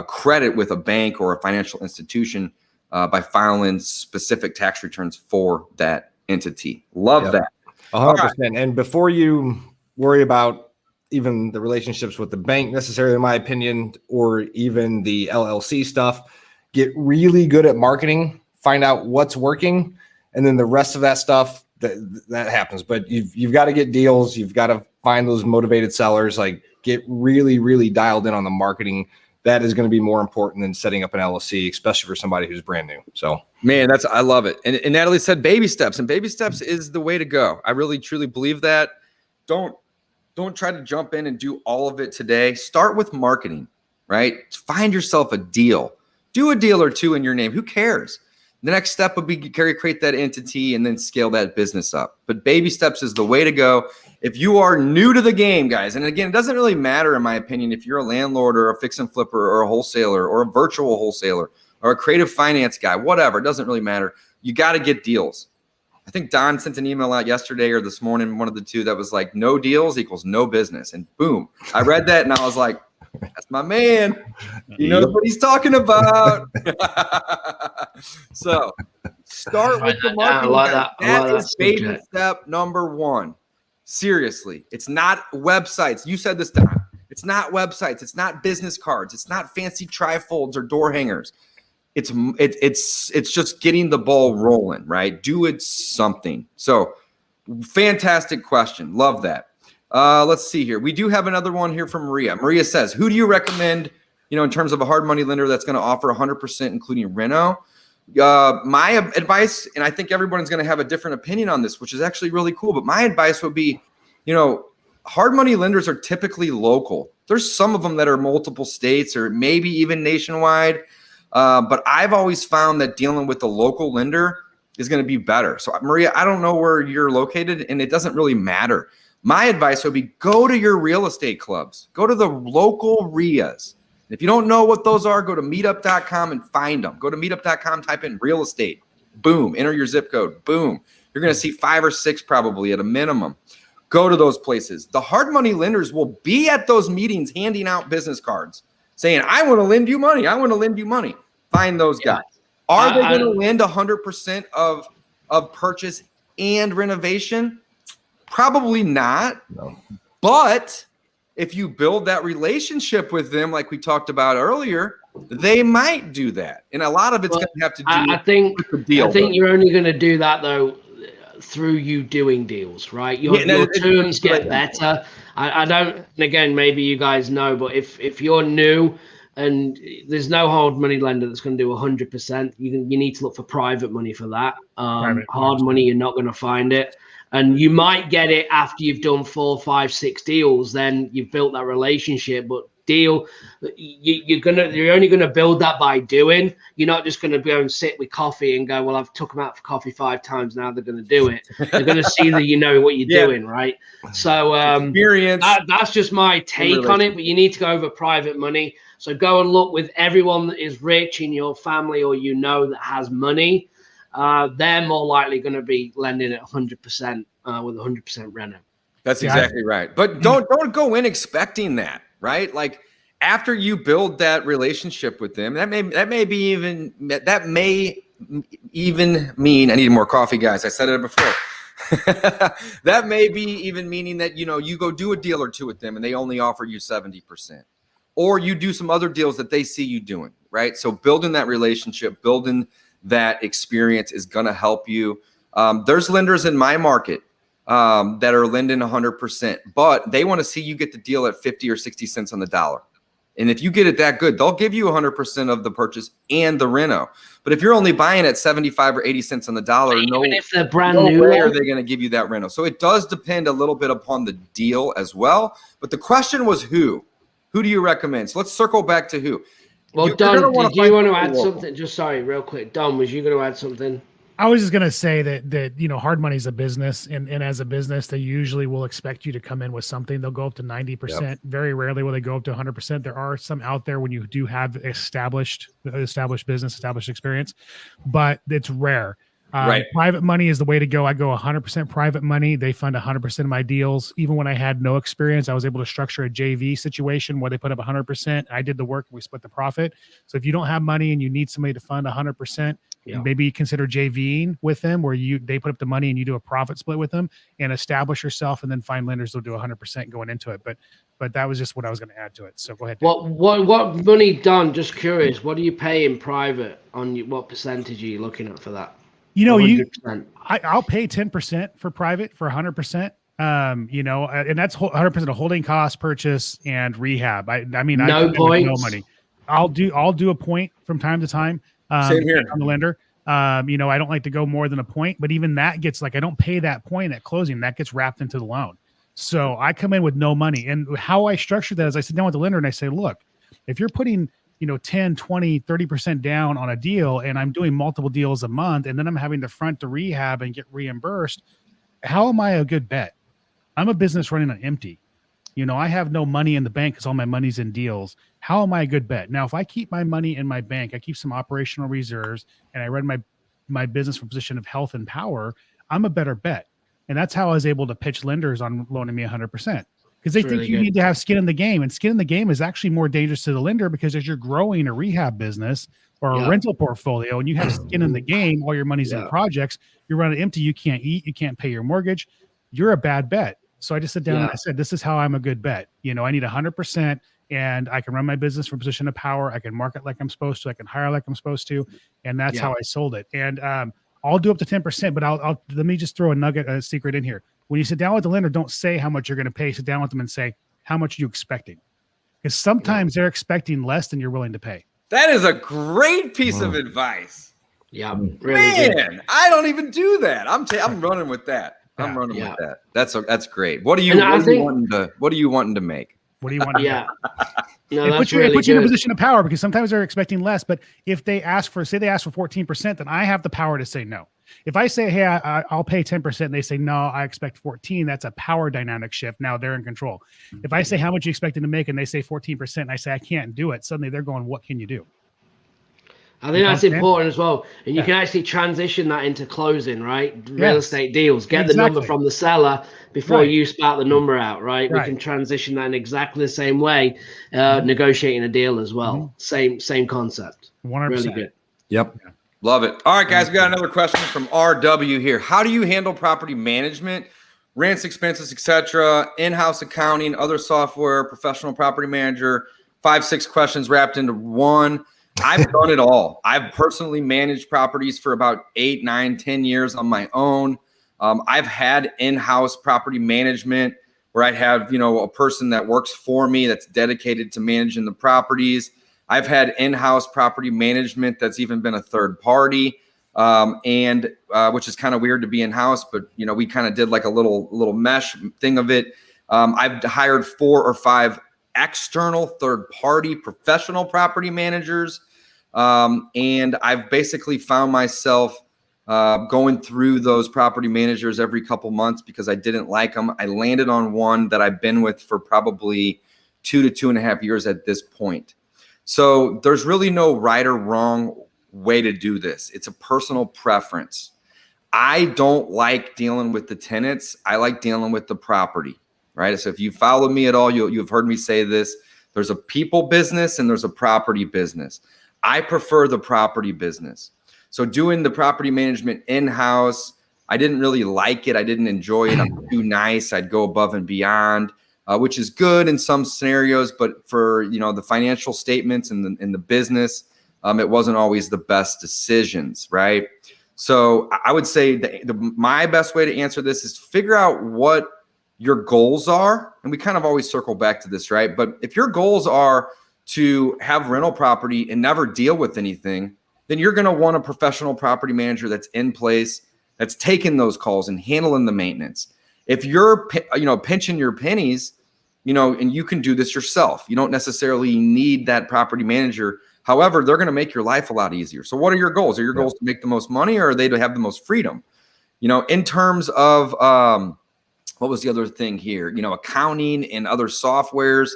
Speaker 4: credit with a bank or a financial institution by filing specific tax returns for that entity. Love that.
Speaker 3: 100%. Right. And before you worry about even the relationships with the bank necessarily, in my opinion, or even the LLC stuff, get really good at marketing, find out what's working, and then the rest of that stuff, that happens. But you've got to get deals. You've got to find those motivated sellers, like get really, really dialed in on the marketing. That is going to be more important than setting up an LLC, especially for somebody who's brand new. So,
Speaker 4: man, I love it. And Natalie said baby steps, and baby steps is the way to go. I really, truly believe that. Don't try to jump in and do all of it today. Start with marketing, right? Find yourself a deal. Do a deal or two in your name. Who cares? The next step would be create that entity and then scale that business up. But baby steps is the way to go. If you are new to the game, guys, and again, it doesn't really matter, in my opinion, if you're a landlord or a fix and flipper or a wholesaler or a virtual wholesaler or a creative finance guy, whatever, it doesn't really matter. You got to get deals. I think Don sent an email out yesterday or this morning, one of the two, that was like, no deals equals no business. And boom, I read that and I was like, that's my man. He knows what he's talking about. So start with the marketing. That is baby step number one. Seriously, it's not websites. You said this, Don. It's not websites. It's not business cards. It's not fancy trifolds or door hangers. it's just getting the ball rolling, right? Do it something. So fantastic question. Love that. Let's see here. We do have another one here from Maria. Maria says, who do you recommend, in terms of a hard money lender that's going to offer 100% including reno? My advice, and I think everyone's going to have a different opinion on this, which is actually really cool, but my advice would be, hard money lenders are typically local. There's some of them that are multiple states or maybe even nationwide. But I've always found that dealing with a local lender is going to be better. So Maria, I don't know where you're located and it doesn't really matter. My advice would be go to your real estate clubs, go to the local RIAs. If you don't know what those are, go to meetup.com and find them. Go to meetup.com, type in real estate, boom, enter your zip code, boom. You're going to see 5 or 6 probably at a minimum. Go to those places. The hard money lenders will be at those meetings handing out business cards saying, I want to lend you money. I want to lend you money. Find those guys. Are they going to lend 100% of purchase and renovation? Probably not. No. But if you build that relationship with them, like we talked about earlier, they might do that. And a lot of it's going to have to do with the deal.
Speaker 2: I think you're only going to do that, though, through you doing deals, right? Your terms get better. I don't, and again, maybe you guys know, but if you're new and there's no hard money lender that's going to do 100%, you need to look for private money for that. Hard money, you're not going to find it. And you might get it after you've done 4, 5, 6 deals. Then you've built that relationship. But you're only gonna build that by doing. You're not just gonna go and sit with coffee and go, well, I've took them out for coffee 5 times. Now they're gonna do it. They're gonna see that you know what you're doing, right? So that's just my take on it. But you need to go over private money. So go and look with everyone that is rich in your family or that has money. They're more likely going to be lending at 100% with 100% reno.
Speaker 4: That's exactly right. But don't go in expecting that, right? Like after you build that relationship with them, that may even mean I need more coffee, guys. I said it before. That may be even meaning that you go do a deal or 2 with them and they only offer you 70%, or you do some other deals that they see you doing, right? So building that relationship, building that experience is going to help you. There's lenders in my market that are lending 100%, but they want to see you get the deal at 50 or 60 cents on the dollar. And if you get it that good, they'll give you 100% of the purchase and the reno. But if you're only buying at 75 or 80 cents on the dollar,
Speaker 2: even if they're brand new,
Speaker 4: way are they going to give you that reno? So it does depend a little bit upon the deal as well. But the question was who? Who do you recommend? So let's circle back to who.
Speaker 2: Well, Don, did you want to add something? Just sorry, real quick. Don, was you going to add something?
Speaker 1: I was just going to say that hard money is a business, and as a business, they usually will expect you to come in with something. They'll go up to 90%. Yep. Very rarely will they go up to 100%. There are some out there when you do have established business, established experience, but it's rare. Right. Private money is the way to go. I go 100% private money. They fund 100% of my deals. Even when I had no experience, I was able to structure a JV situation where they put up 100%. I did the work. We split the profit. So if you don't have money and you need somebody to fund 100%, maybe consider JVing with them where they put up the money and you do a profit split with them and establish yourself, and then find lenders that'll do 100% going into it. But that was just what I was going to add to it. So go ahead.
Speaker 2: What money, Don? Just curious. What do you pay in private on what percentage are you looking at for that?
Speaker 1: I'll pay 10% for private for 100%. And that's 100% of holding cost, purchase, and rehab. I mean, no money. I'll do a point from time to time.
Speaker 4: Same here
Speaker 1: on the lender. I don't like to go more than a point, but even that gets I don't pay that point at closing. That gets wrapped into the loan. So I come in with no money. And how I structure that is I sit down with the lender and I say, look, if you're putting 10, 20, 30% down on a deal, and I'm doing multiple deals a month, and then I'm having to front the rehab and get reimbursed, how am I a good bet? I'm a business running on empty. I have no money in the bank because all my money's in deals. How am I a good bet? Now, if I keep my money in my bank, I keep some operational reserves, and I run my business from a position of health and power, I'm a better bet. And that's how I was able to pitch lenders on loaning me 100%. Because they think you need to have skin in the game. And skin in the game is actually more dangerous to the lender, because as you're growing a rehab business or a rental portfolio and you have skin in the game, all your money's in projects, you're running empty, you can't eat, you can't pay your mortgage, you're a bad bet. So I just sat down and I said, this is how I'm a good bet. I need 100%. and I can run my business from a position of power. I can market like I'm supposed to. I can hire like I'm supposed to, and that's how I sold it. And I'll do up to 10%, but I'll let me just throw a secret in here. When you sit down with the lender, don't say how much you're going to pay. Sit down with them and say, how much are you expecting? Because sometimes they're expecting less than you're willing to pay.
Speaker 4: That is a great piece of advice.
Speaker 2: Yeah, really good.
Speaker 4: I don't even do that. I'm running with that. I'm running with that. That's great. What are you wanting to make?
Speaker 1: What do you want to
Speaker 2: Yeah. No,
Speaker 1: it puts you in a position of power, because sometimes they're expecting less. But if they ask for 14%, then I have the power to say no. If I say, hey, I'll pay 10%, and they say, no, I expect 14, that's a power dynamic shift. Now they're in control. If I say, how much you expecting to make, and they say 14%, and I say, I can't do it, suddenly they're going, what can you do?
Speaker 2: I think that's important as well. And you can actually transition that into closing, right? Real estate deals. Get the number from the seller before you spout the number out, right? We can transition that in exactly the same way, negotiating a deal as well. Same concept.
Speaker 1: 100%.
Speaker 2: Really good.
Speaker 3: Yep.
Speaker 4: Yeah. Love it. All right, guys, we got another question from RW here. How do you handle property management, rents, expenses, etc., in-house accounting, other software, professional property manager? 5-6 questions wrapped into one. I've done it all. I've personally managed properties for about 8, 9, 10 years on my own. I've had in-house property management where I have, a person that works for me that's dedicated to managing the properties. I've had in-house property management that's even been a third party, and which is kind of weird to be in-house, but we kind of did like a little mesh thing of it. I've hired 4 or 5 external third-party professional property managers, and I've basically found myself going through those property managers every couple months because I didn't like them. I landed on one that I've been with for probably 2 to 2.5 years at this point. So there's really no right or wrong way to do this. It's a personal preference. I don't like dealing with the tenants. I like dealing with the property, right? So if you follow me at all, you've heard me say this. There's a people business and there's a property business. I prefer the property business. So doing the property management in-house, I didn't really like it. I didn't enjoy it. I'm too nice. I'd go above and beyond. Which is good in some scenarios, but for the financial statements and the business, it wasn't always the best decisions, right? So I would say my best way to answer this is figure out what your goals are, and we kind of always circle back to this, right? But if your goals are to have rental property and never deal with anything, then you're going to want a professional property manager that's in place, that's taking those calls and handling the maintenance. If you're pinching your pennies, and you can do this yourself. You don't necessarily need that property manager. However, they're going to make your life a lot easier. So what are your goals? Are your goals to make the most money, or are they to have the most freedom? In terms of what was the other thing here? Accounting and other softwares.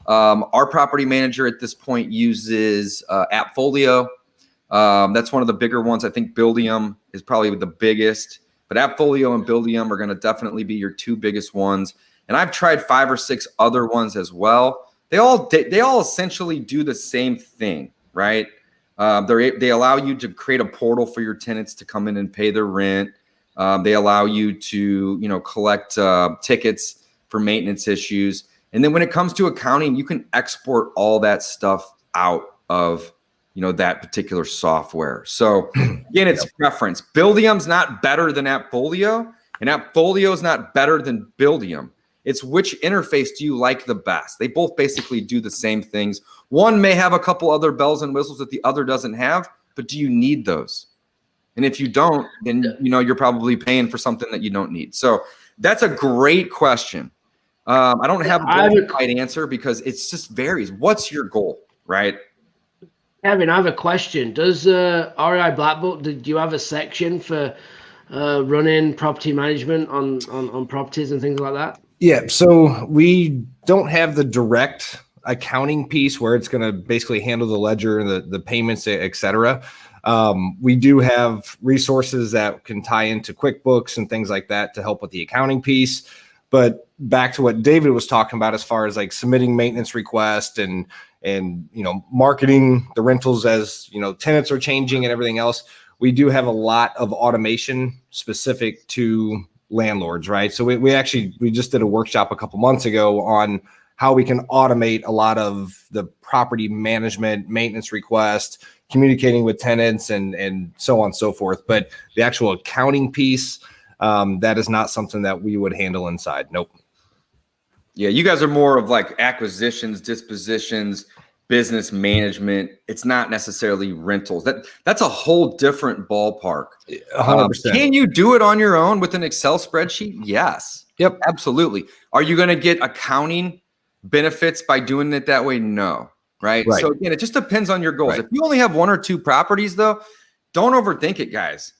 Speaker 4: Our property manager at this point uses AppFolio. That's one of the bigger ones. I think Buildium is probably the biggest, but AppFolio and Buildium are going to definitely be your 2 biggest ones. And I've tried 5 or 6 other ones as well. They all essentially do the same thing, right? They allow you to create a portal for your tenants to come in and pay their rent. They allow you to, collect tickets for maintenance issues. And then when it comes to accounting, you can export all that stuff out of, that particular software. So again, it's preference. Buildium's not better than AppFolio, and AppFolio is not better than Buildium. It's which interface do you like the best? They both basically do the same things. One may have a couple other bells and whistles that the other doesn't have, but do you need those? And if you don't, then you're probably paying for something that you don't need. So that's a great question. I don't have a right answer because it just varies. What's your goal, right?
Speaker 2: Kevin, I have a question. Does REI Black Book, do you have a section for running property management on properties and things like that?
Speaker 3: Yeah, so we don't have the direct accounting piece where it's going to basically handle the ledger and the payments, et cetera. We do have resources that can tie into QuickBooks and things like that to help with the accounting piece. But back to what David was talking about as far as like submitting maintenance requests and marketing the rentals as tenants are changing and everything else, we do have a lot of automation specific to landlords, right? So we just did a workshop a couple months ago on how we can automate a lot of the property management, maintenance requests, communicating with tenants, and so on and so forth. But the actual accounting piece, that is not something that we would handle inside. Nope.
Speaker 4: Yeah, you guys are more of like acquisitions, dispositions, business management. It's not necessarily rentals. That's a whole different ballpark.
Speaker 3: 100%.
Speaker 4: Can you do it on your own with an Excel spreadsheet? Yes.
Speaker 3: Yep.
Speaker 4: Absolutely. Are you going to get accounting benefits by doing it that way? No. Right. So again, it just depends on your goals.
Speaker 3: Right.
Speaker 4: If you only have 1 or 2 properties, though, don't overthink it, guys.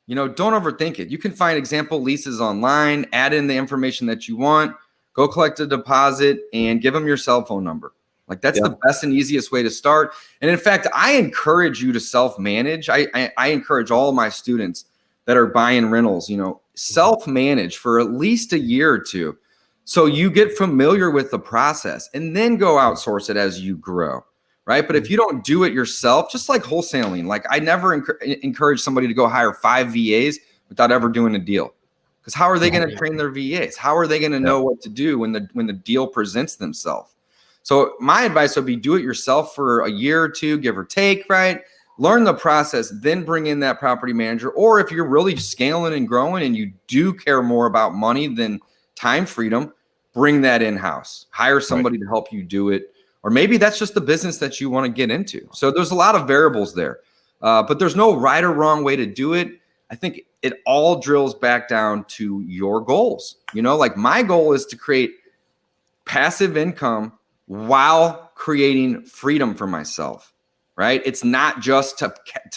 Speaker 4: Don't overthink it. You can find example leases online, add in the information that you want, go collect a deposit, and give them your cell phone number. Like that's the best and easiest way to start. And in fact, I encourage you to self-manage. I encourage all of my students that are buying rentals, self-manage for at least a year or 2. So you get familiar with the process and then go outsource it as you grow, right? But if you don't do it yourself, just like wholesaling, like I never encourage somebody to go hire 5 VAs without ever doing a deal. Because how are they going to train their VAs? How are they going to know what to do when the deal presents themselves? So my advice would be do it yourself for a year or 2, give or take, right? Learn the process, then bring in that property manager. Or if you're really scaling and growing and you do care more about money than time freedom, bring that in-house. Hire somebody to help you do it. Or maybe that's just the business that you want to get into. So there's a lot of variables there. But there's no right or wrong way to do it. I think it all drills back down to your goals. Like my goal is to create passive income while creating freedom for myself, right? It's not just to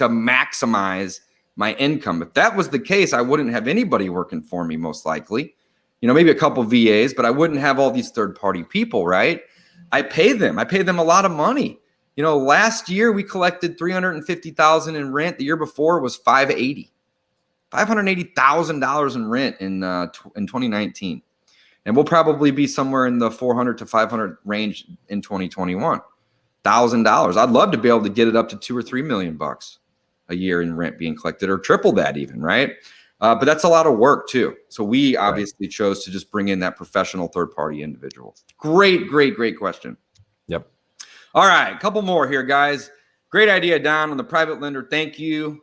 Speaker 4: maximize my income. If that was the case, I wouldn't have anybody working for me, most likely. Maybe a couple VAs, but I wouldn't have all these third-party people, right? I pay them a lot of money. Last year we collected $350,000 in rent. The year before was $580,000 in rent in 2019. And we'll probably be somewhere in the 400 to 500 range in 2021. $1,000. I'd love to be able to get it up to $2 or $3 million a year in rent being collected, or triple that even, right? But that's a lot of work too. So we obviously chose to just bring in that professional third-party individual. Great question.
Speaker 3: Yep.
Speaker 4: All right, a couple more here, guys. Great idea, Don, on the private lender. Thank you.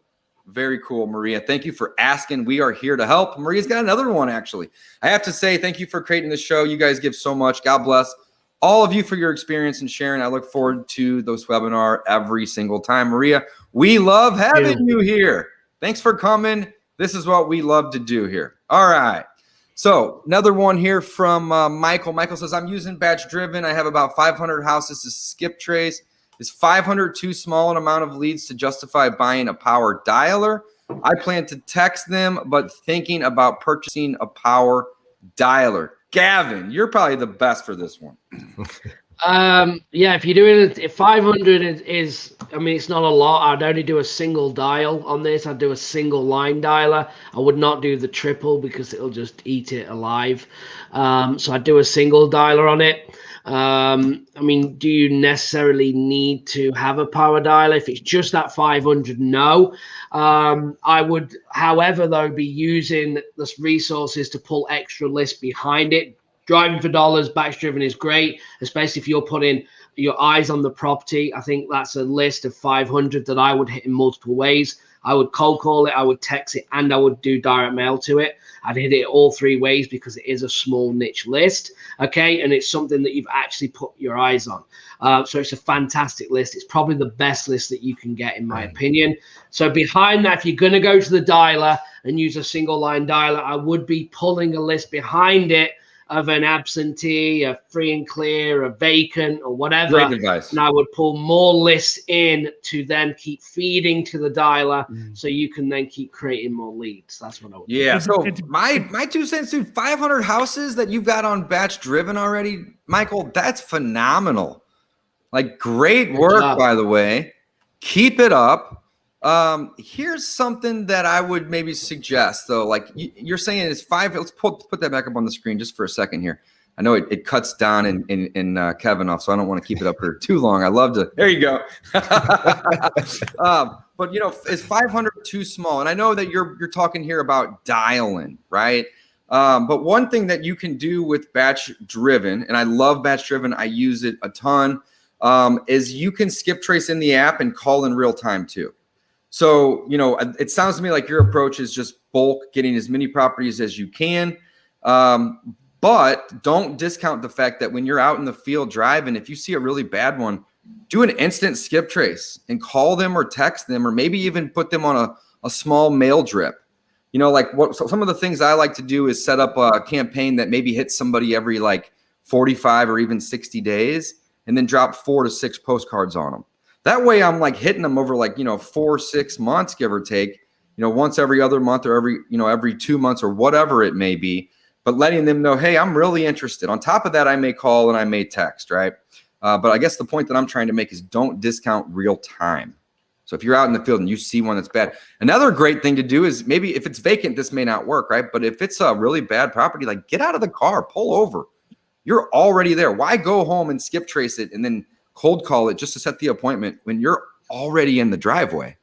Speaker 4: Very cool, Maria. Thank you for asking. We are here to help. Maria's got another one, actually. I have to say thank you for creating the show. You guys give so much. God bless all of you for your experience and sharing. I look forward to those webinars every single time. Maria, we love having you here. Thanks for coming. This is what we love to do here. All right. So another one here from Michael. Michael says, I'm using batch driven. I have about 500 houses to skip trace. Is 500 too small an amount of leads to justify buying a power dialer? I plan to text them, but thinking about purchasing a power dialer. Gavin, you're probably the best for this one.
Speaker 2: Yeah, if you're doing it, 500 is, it's not a lot. I'd only do a single dial on this. I'd do a single line dialer. I would not do the triple because it'll just eat it alive. So I'd do a single dialer on it. Do you necessarily need to have a power dialer? If it's just that 500, no. I would, however, though, be using the resources to pull extra lists behind it. Driving for dollars, batch driven is great, especially if you're putting your eyes on the property. I think that's a list of 500 that I would hit in multiple ways. I would cold call it, I would text it, and I would do direct mail to it. I'd hit it all 3 ways because it is a small niche list, okay? And it's something that you've actually put your eyes on. So it's a fantastic list. It's probably the best list that you can get, in my opinion. So behind that, if you're going to go to the dialer and use a single line dialer, I would be pulling a list behind it of an absentee, a free and clear, a vacant, or whatever.
Speaker 4: Great advice.
Speaker 2: And I would pull more lists in to then keep feeding to the dialer so you can then keep creating more leads. That's what I would do.
Speaker 4: Yeah, so my 2 cents, dude, 500 houses that you've got on batch driven already, Michael, that's phenomenal. Like, great work, by the way. Keep it up. Here's something that I would maybe suggest, though. Like you're saying, it's 5. Let's put that back up on the screen just for a second here. I know it cuts down in Kevin off, so I don't want to keep it up here too long. I love to. There you go. But is 500 too small? And I know that you're talking here about dialing, right? But one thing that you can do with batch driven, and I love batch driven, I use it a ton, is you can skip trace in the app and call in real time too. So, it sounds to me like your approach is just bulk, getting as many properties as you can. But don't discount the fact that when you're out in the field driving, if you see a really bad one, do an instant skip trace and call them or text them, or maybe even put them on a small mail drip. So some of the things I like to do is set up a campaign that maybe hits somebody every 45 or even 60 days, and then drop 4 to 6 postcards on them. That way I'm hitting them over 4-6 months, give or take, once every other month or every 2 months or whatever it may be, but letting them know, hey, I'm really interested. On top of that, I may call and I may text, right? But I guess the point that I'm trying to make is don't discount real time. So if you're out in the field and you see one that's bad, another great thing to do is maybe if it's vacant, this may not work, right? But if it's a really bad property, get out of the car, pull over. You're already there. Why go home and skip trace it and then cold call it just to set the appointment when you're already in the driveway,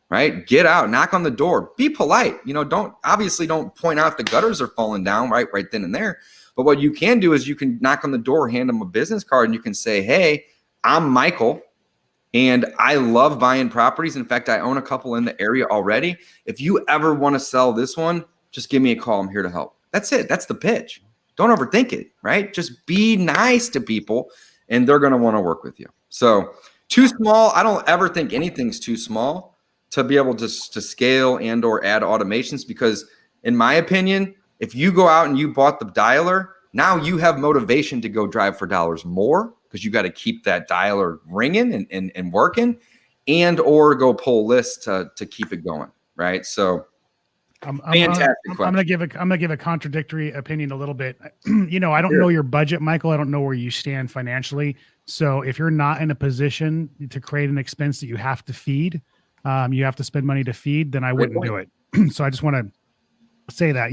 Speaker 4: right? Get out, knock on the door, be polite. Don't point out if the gutters are falling down right then and there. But what you can do is you can knock on the door, hand them a business card, and you can say, hey, I'm Michael, and I love buying properties. In fact, I own a couple in the area already. If you ever want to sell this one, just give me a call. I'm here to help. That's it. That's the pitch. Don't overthink it, right? Just be nice to people, and they're going to want to work with you. So too small, I don't ever think anything's too small to be able to scale and or add automations, because in my opinion, if you go out and you bought the dialer, now you have motivation to go drive for dollars more, because you got to keep that dialer ringing and working, and or go pull lists to keep it going, right? So fantastic.
Speaker 1: I'm gonna give a contradictory opinion a little bit. I don't know your budget, Michael. I don't know where you stand financially. So if you're not in a position to create an expense that you have to feed, you have to spend money to feed, then I wouldn't do it. So I just want to say that,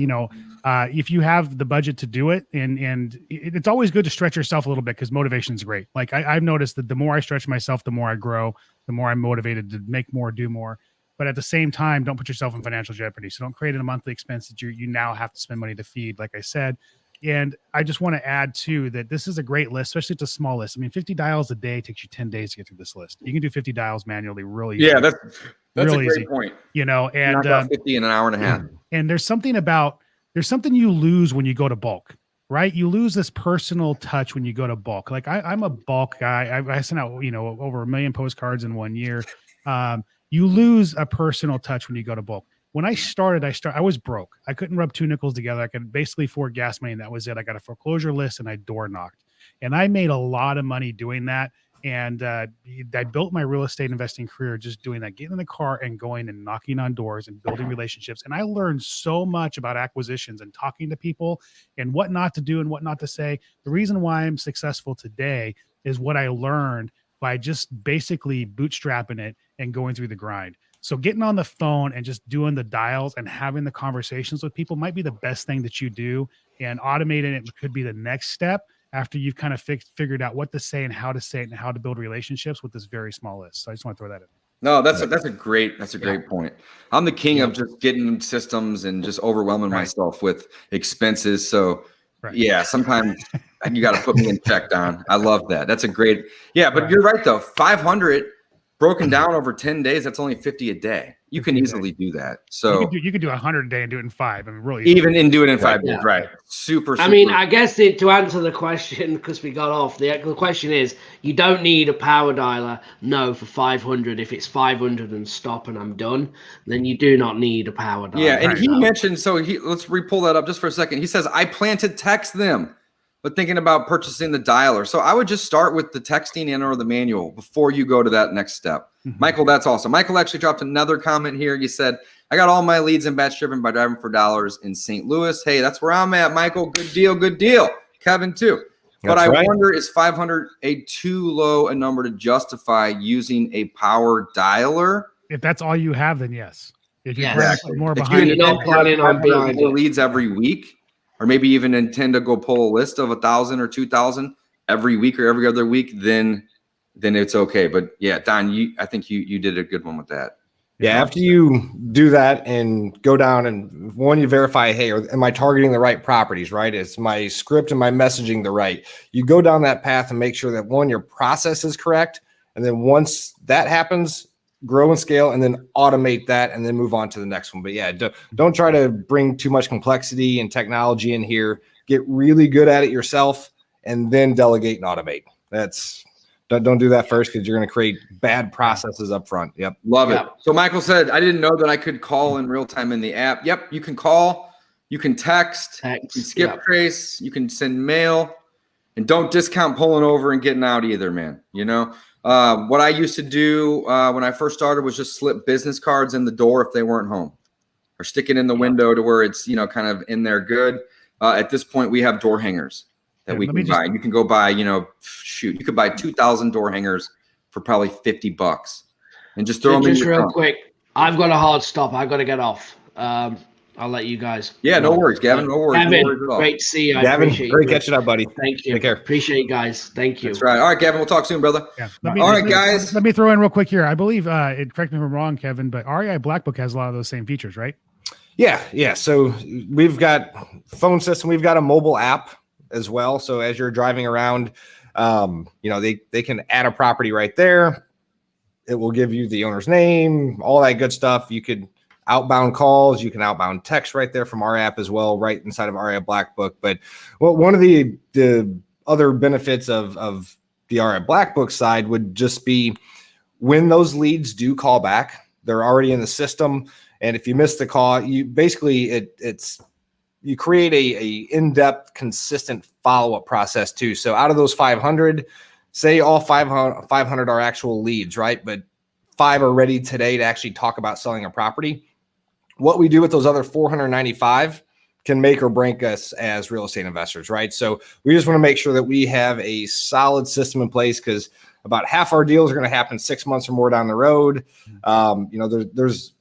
Speaker 1: if you have the budget to do it, and it's always good to stretch yourself a little bit, because motivation is great. I've noticed that the more I stretch myself, the more I grow, the more I'm motivated to make more, do more. But at the same time, don't put yourself in financial jeopardy. So don't create a monthly expense that you now have to spend money to feed, like I said. And I just want to add too that this is a great list, especially it's a small list. I mean, 50 dials a day takes you 10 days to get through this list. You can do 50 dials manually really easy.
Speaker 4: Yeah, that's
Speaker 1: really
Speaker 4: a great
Speaker 1: easy
Speaker 4: point.
Speaker 1: And
Speaker 4: 50 in an hour and a half.
Speaker 1: And there's something you lose when you go to bulk, right? You lose this personal touch when you go to bulk. I'm a bulk guy. I sent out, over 1 million postcards in 1 year. You lose a personal touch when you go to bulk. When I started, I was broke. I couldn't rub 2 nickels together. I could basically afford gas money, and that was it. I got a foreclosure list and I door knocked, and I made a lot of money doing that. And I built my real estate investing career just doing that, getting in the car and going and knocking on doors and building relationships. And I learned so much about acquisitions and talking to people and what not to do and what not to say. The reason why I'm successful today is what I learned by just basically bootstrapping it and going through the grind. So getting on the phone and just doing the dials and having the conversations with people might be the best thing that you do, and automating it could be the next step after you've kind of figured out what to say and how to say it and how to build relationships with this very small list. So I just want to throw that in.
Speaker 4: No, that's a great point. I'm the king of just getting systems and just overwhelming myself with expenses. So yeah, sometimes you got to put me in check, Don. I love that. That's a great, but you're right though. 500 broken down over 10 days, that's only 50 a day. You can easily do that. So
Speaker 1: you could do 100 a day and do it in 5. I mean, really,
Speaker 4: even do it in 5 days, right? Super.
Speaker 2: I mean, I guess to answer the question, because we got off, the question is, you don't need a power dialer. No, for 500. If it's 500 and stop and I'm done, then you do not need a power dialer.
Speaker 4: Yeah, and he mentioned, let's re-pull that up just for a second. He says, I plan to text them, but thinking about purchasing the dialer. So I would just start with the texting and or the manual before you go to that next step. Mm-hmm. Michael, that's awesome. Michael actually dropped another comment here. You said, I got all my leads in batch driven by driving for dollars in St. Louis. Hey, that's where I'm at, Michael. Good deal. Kevin too. But I wonder, is 500 a too low a number to justify using a power dialer?
Speaker 1: If that's all you have, then yes. If you're more
Speaker 4: if
Speaker 1: behind,
Speaker 4: you're not planning on buying leads every week, or maybe even intend to go pull a list of 1,000 or 2,000 every week or every other week, then it's okay. But yeah, Don, I think you did a good one with that.
Speaker 3: Yeah, after you do that and go down and one, you verify, hey, am I targeting the right properties, right? Is my script and my messaging the right? You go down that path and make sure that one, your process is correct. And then once that happens, grow and scale and then automate that and then move on to the next one. But yeah, don't try to bring too much complexity and technology in here. Get really good at it yourself and then delegate and automate. Don't do that first because you're going to create bad processes up front. Yep.
Speaker 4: Love it. So Michael said, I didn't know that I could call in real time in the app. Yep. You can call, you can text, you can skip trace, you can send mail, and don't discount pulling over and getting out either, man. You know, what I used to do when I first started was just slip business cards in the door if they weren't home, or stick it in the window to where it's, you know, kind of in there good. At this point, we have door hangers that we can buy. You can go buy, you know, you could buy 2,000 door hangers for probably $50 and just throw them in your trunk.
Speaker 2: Quick. I've got a hard stop. I've got to get off. I'll let you guys.
Speaker 4: Yeah, no worries, Gavin. No worries.
Speaker 2: Gavin,
Speaker 4: no worries at all.
Speaker 2: Great to see you.
Speaker 3: Gavin, great catching up, buddy.
Speaker 2: Thank you.
Speaker 3: Take care.
Speaker 2: Appreciate you guys. Thank you.
Speaker 4: That's right. All right, Gavin, we'll talk soon, brother.
Speaker 1: Yeah.
Speaker 4: All right, guys.
Speaker 1: Let me throw in real quick here. I believe, correct me if I'm wrong, Kevin, but REI Black Book has a lot of those same features, right?
Speaker 3: Yeah. So we've got phone system. We've got a mobile app as well. So as you're driving around, you know, they can add a property right there. It will give you the owner's name, all that good stuff. You could outbound calls. You can outbound text right there from our app as well, right inside of REI Black Book. But one of the other benefits of the REI Black Book side would just be when those leads do call back, they're already in the system. And if you miss the call, you basically you create a in-depth, consistent follow-up process too. So out of those 500, say all 500 are actual leads, right? But 5 are ready today to actually talk about selling a property. What we do with those other 495 can make or break us as real estate investors, right? So we just want to make sure that we have a solid system in place because about half our deals are going to happen 6 months or more down the road. You know, there's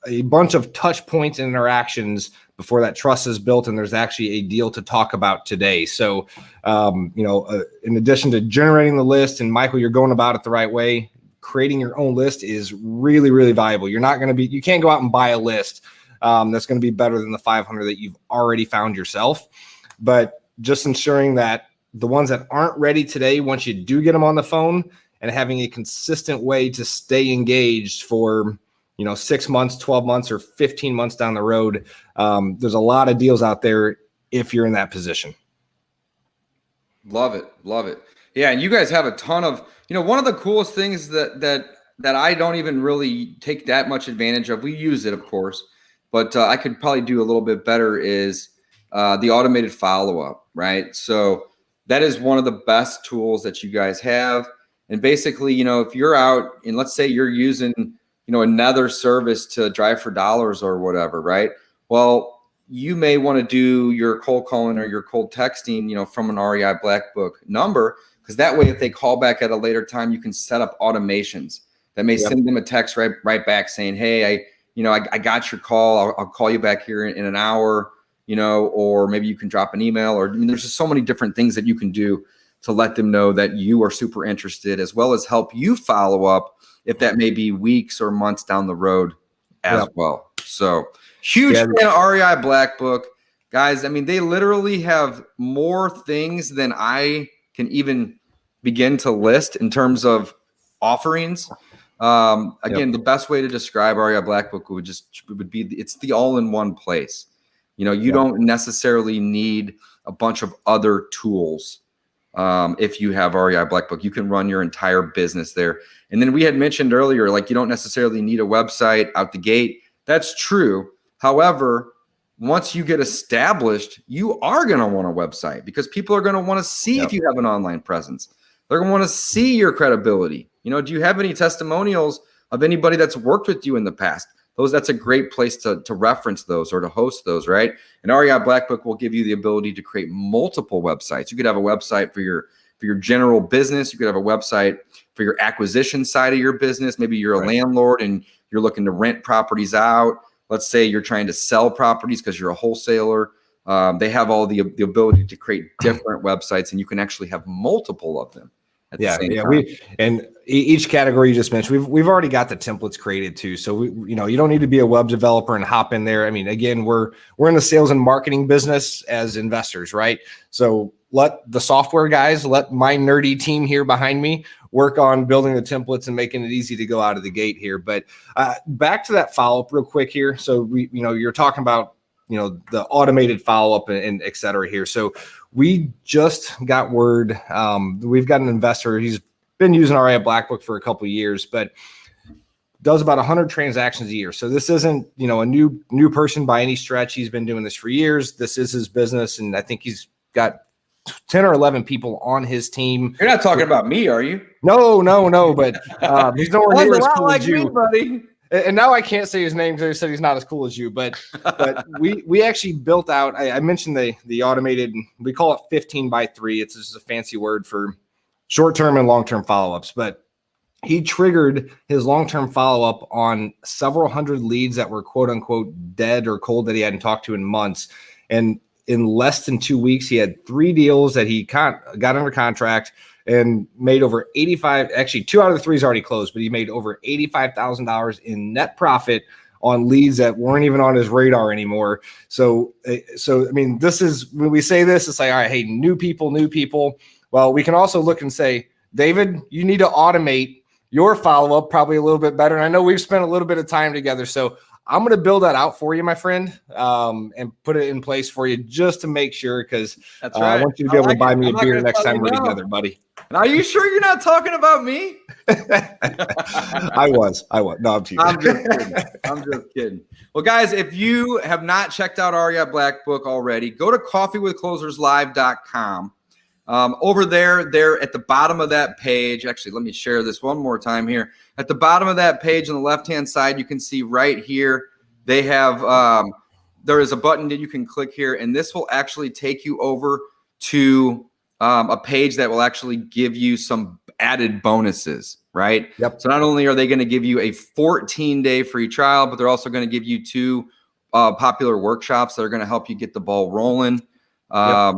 Speaker 3: a bunch of touch points and interactions before that trust is built and there's actually a deal to talk about today. So, you know, in addition to generating the list, and Michael, you're going about it the right way, creating your own list is really, really valuable. You can't go out and buy a list that's going to be better than the 500 that you've already found yourself. But just ensuring that the ones that aren't ready today, once you do get them on the phone and having a consistent way to stay engaged for, you know, 6 months, 12 months, or 15 months down the road. There's a lot of deals out there if you're in that position.
Speaker 4: Love it. Love it. Yeah. And you guys have a ton of, you know, one of the coolest things that I don't even really take that much advantage of. We use it, of course, but I could probably do a little bit better is the automated follow-up, right? So that is one of the best tools that you guys have. And basically, you know, if you're out and let's say you're using, you know, another service to drive for dollars or whatever, right? Well, you may want to do your cold calling or your cold texting, you know, from an REI Black Book number, because that way, if they call back at a later time, you can set up automations that may send them a text right back saying, hey, I got your call. I'll call you back here in an hour, you know, or maybe you can drop an email, or I mean, there's just so many different things that you can do to let them know that you are super interested, as well as help you follow up if that may be weeks or months down the road as well. So huge fan of REI Black Book. Guys, I mean, they literally have more things than I can even begin to list in terms of offerings. Again, the best way to describe REI Black Book would be it's the all-in-one place. You know, you don't necessarily need a bunch of other tools. If you have REI Black Book, you can run your entire business there. And then we had mentioned earlier, like you don't necessarily need a website out the gate. That's true. However, once you get established, you are going to want a website because people are going to want to see if you have an online presence. They're going to want to see your credibility. You know, do you have any testimonials of anybody that's worked with you in the past? That's a great place to reference those or to host those, right? And REI Black Book will give you the ability to create multiple websites. You could have a website for your general business. You could have a website for your acquisition side of your business. Maybe you're a landlord and you're looking to rent properties out. Let's say you're trying to sell properties because you're a wholesaler. They have all the ability to create different websites, and you can actually have multiple of them. at the same time.
Speaker 3: Each category you just mentioned, we've already got the templates created too. So you don't need to be a web developer and hop in there. I mean, again, we're in the sales and marketing business as investors, right? So let the software guys, let my nerdy team here behind me work on building the templates and making it easy to go out of the gate here. But back to that follow-up real quick here. So you're talking about, the automated follow-up and et cetera here. So we just got word. We've got an investor. He's been using REI Black Book for a couple of years, but does about 100 transactions a year. So this isn't, a new person by any stretch. He's been doing this for years. This is his business. And I think he's got 10 or 11 people on his team.
Speaker 4: You're not talking about me, are you?
Speaker 3: No. But he's nowhere near as cool as you,
Speaker 4: me, buddy.
Speaker 3: And now I can't say his name because I said he's not as cool as you. But we actually built out. I mentioned the automated. We call it 15x3. It's just a fancy word for short-term and long-term follow-ups. But he triggered his long-term follow-up on several hundred leads that were quote unquote dead or cold that he hadn't talked to in months, and in less than 2 weeks, he had 3 deals that he got under contract and made over 85. Actually, 2 out of the 3 is already closed, but he made over $85,000 in net profit on leads that weren't even on his radar anymore. So I mean, this is when we say this, it's like, all right, hey, new people. Well, we can also look and say, David, you need to automate your follow-up probably a little bit better. And I know we've spent a little bit of time together, so I'm going to build that out for you, my friend, and put it in place for you just to make sure, because
Speaker 4: that's right.
Speaker 3: I want you to be able to buy me a beer next time we're together, buddy.
Speaker 4: And are you sure you're not talking about me?
Speaker 3: I was. No, I'm teasing.
Speaker 4: I'm just kidding. Well, guys, if you have not checked out REI Black Book already, go to coffeewithcloserslive.com. Over there at the bottom of that page, actually, let me share this one more time here. At the bottom of that page on the left-hand side, you can see right here, they have, there is a button that you can click here, and this will actually take you over to a page that will actually give you some added bonuses, right?
Speaker 3: Yep.
Speaker 4: So not only are they going to give you a 14-day free trial, but they're also going to give you 2 popular workshops that are going to help you get the ball rolling.
Speaker 3: Yep.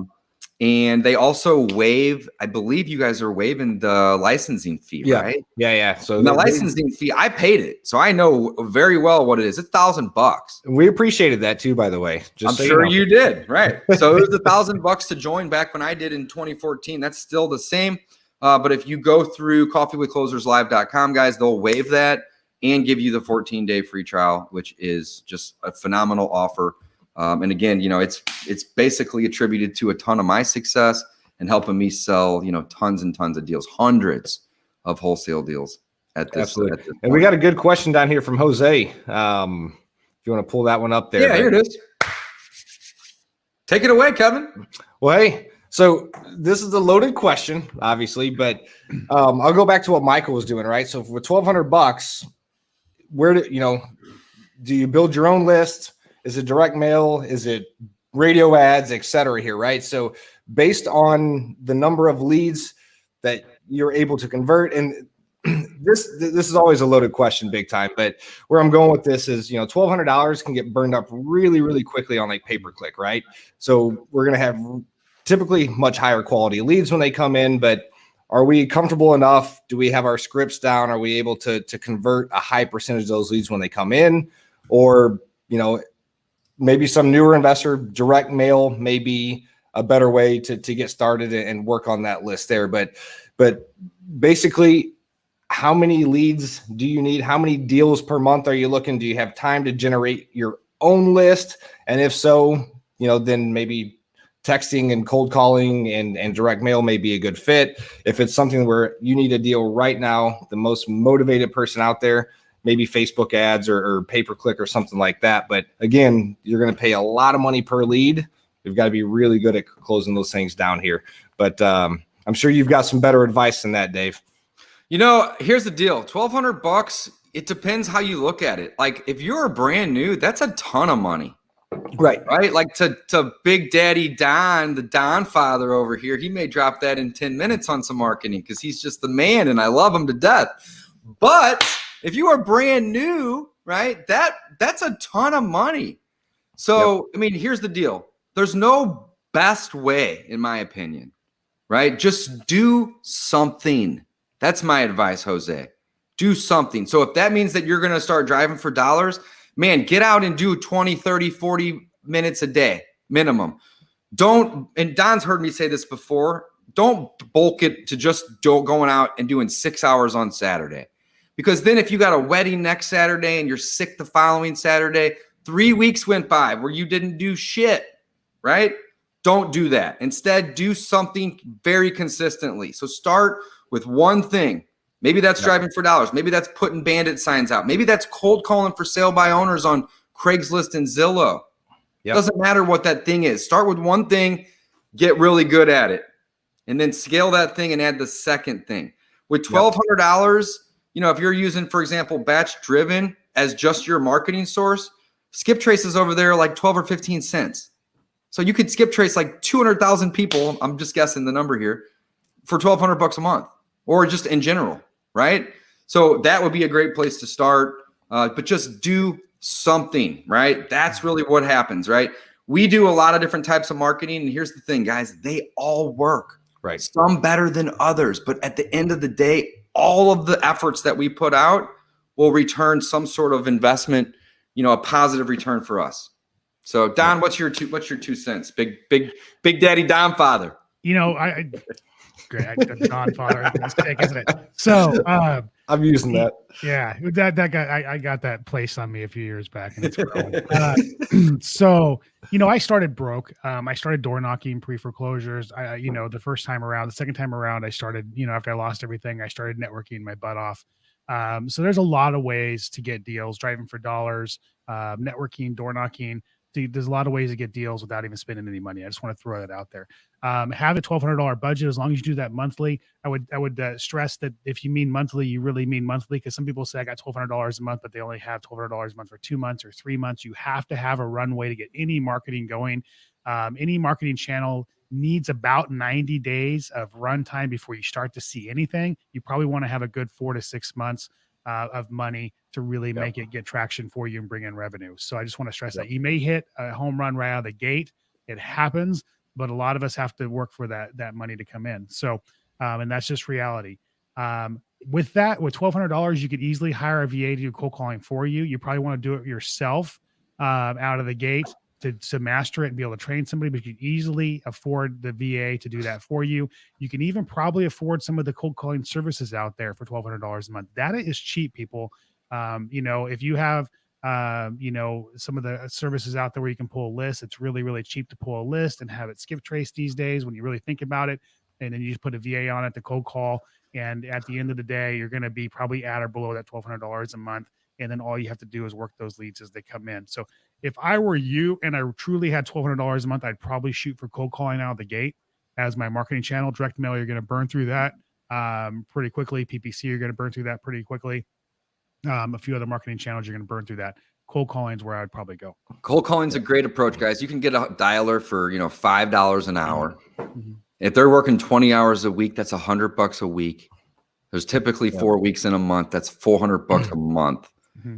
Speaker 4: And they also waive, I believe you guys are waiving the licensing fee, right?
Speaker 3: Yeah. So
Speaker 4: the licensing fee, I paid it. So I know very well what it is. It's $1,000.
Speaker 3: We appreciated that too, by the way.
Speaker 4: I'm sure you did. Right. So it was $1,000 to join back when I did in 2014. That's still the same. But if you go through coffeewithcloserslive.com, guys, they'll waive that and give you the 14-day free trial, which is just a phenomenal offer. And again, it's basically attributed to a ton of my success and helping me sell, tons and tons of deals, hundreds of wholesale deals at this.
Speaker 3: Absolutely. And we got a good question down here from Jose. If you want to pull that one up there.
Speaker 4: Yeah, here it is. Take it away, Kevin.
Speaker 3: Well, hey, so this is a loaded question, obviously, but I'll go back to what Michael was doing, right? So for $1,200, where do you build your own list? Is it direct mail? Is it radio ads, et cetera here, right? So based on the number of leads that you're able to convert, and this is always a loaded question, big time, but where I'm going with this is, $1,200 can get burned up really, really quickly on like pay-per-click, right? So we're going to have typically much higher quality leads when they come in, but are we comfortable enough? Do we have our scripts down? Are we able to convert a high percentage of those leads when they come in? Or, maybe some newer investor, direct mail may be a better way to get started and work on that list there. But basically, how many leads do you need? How many deals per month are you looking? Do you have time to generate your own list? And if so, then maybe texting and cold calling and direct mail may be a good fit. If it's something where you need a deal right now, the most motivated person out there, maybe Facebook ads or pay-per-click or something like that. But again, you're going to pay a lot of money per lead. You've got to be really good at closing those things down here. But I'm sure you've got some better advice than that, Dave.
Speaker 4: Here's the deal. $1,200, it depends how you look at it. Like if you're brand new, that's a ton of money.
Speaker 3: Right.
Speaker 4: Like to Big Daddy Don, the Don father over here, he may drop that in 10 minutes on some marketing because he's just the man and I love him to death. But if you are brand new, right, that's a ton of money. So, yep. I mean, here's the deal. There's no best way, in my opinion, right? Just do something. That's my advice, Jose. Do something. So if that means that you're going to start driving for dollars, man, get out and do 20, 30, 40 minutes a day minimum. Don't, and Don's heard me say this before, don't bulk it to just going out and doing 6 hours on Saturday. Because then if you got a wedding next Saturday and you're sick the following Saturday, 3 weeks went by where you didn't do shit, right? Don't do that. Instead, do something very consistently. So start with one thing. Maybe that's driving for dollars. Maybe that's putting bandit signs out. Maybe that's cold calling for sale by owners on Craigslist and Zillow. Yep. Doesn't matter what that thing is. Start with one thing, get really good at it, and then scale that thing and add the second thing. With $1,200, you know, if you're using, for example, Batch Driven as just your marketing source, skip traces over there like 12 or 15 cents. So you could skip trace like 200,000 people. I'm just guessing the number here for $1,200 a month, or just in general, right? So that would be a great place to start. But just do something, right? That's really what happens, right? We do a lot of different types of marketing, and here's the thing, guys, they all work, right? Some better than others, but at the end of the day, all of the efforts that we put out will return some sort of investment, you know, a positive return for us. So Don, what's your 2 cents? Big Daddy Don father.
Speaker 1: You know, great Don father. It's sick, isn't it? So
Speaker 3: I'm using that.
Speaker 1: Yeah, that guy. I got that placed on me a few years back, and it's grown. So you know, I started broke. I started door knocking pre-foreclosures. You know, the first time around, the second time around, I started. You know, after I lost everything, I started networking my butt off. So there's a lot of ways to get deals, driving for dollars, networking, door knocking. There's a lot of ways to get deals without even spending any money. I just want to throw that out there. Have a $1,200 budget as long as you do that monthly. I would stress that if you mean monthly, you really mean monthly, because some people say I got $1,200 a month, but they only have $1,200 a month for 2 months or 3 months. You have to have a runway to get any marketing going. Any marketing channel needs about 90 days of runtime before you start to see anything. You probably want to have a good 4 to 6 months of money to really make it get traction for you and bring in revenue. So I just want to stress that you may hit a home run right out of the gate. It happens, but a lot of us have to work for that money to come in. So, and that's just reality. With $1,200, you could easily hire a VA to do cold calling for you. You probably want to do it yourself out of the gate to master it and be able to train somebody, but you can easily afford the VA to do that for you. You can even probably afford some of the cold calling services out there for $1,200 a month. Data is cheap, people. You know, if you have, you know, some of the services out there where you can pull a list, it's really, really cheap to pull a list and have it skip trace these days when you really think about it. And then you just put a VA on it to cold call. And at the end of the day, you're going to be probably at or below that $1,200 a month. And then all you have to do is work those leads as they come in. So if I were you and I truly had $1,200 a month, I'd probably shoot for cold calling out of the gate as my marketing channel. Direct mail, you're going to burn through that pretty quickly. PPC, you're going to burn through that pretty quickly. A few other marketing channels, you're going to burn through that. Cold calling is where I'd probably go.
Speaker 4: Cold calling is a great approach, guys. You can get a dialer for, you know, $5 an hour. Mm-hmm. If they're working 20 hours a week, that's $100 a week. There's typically 4 weeks in a month. That's $400 a month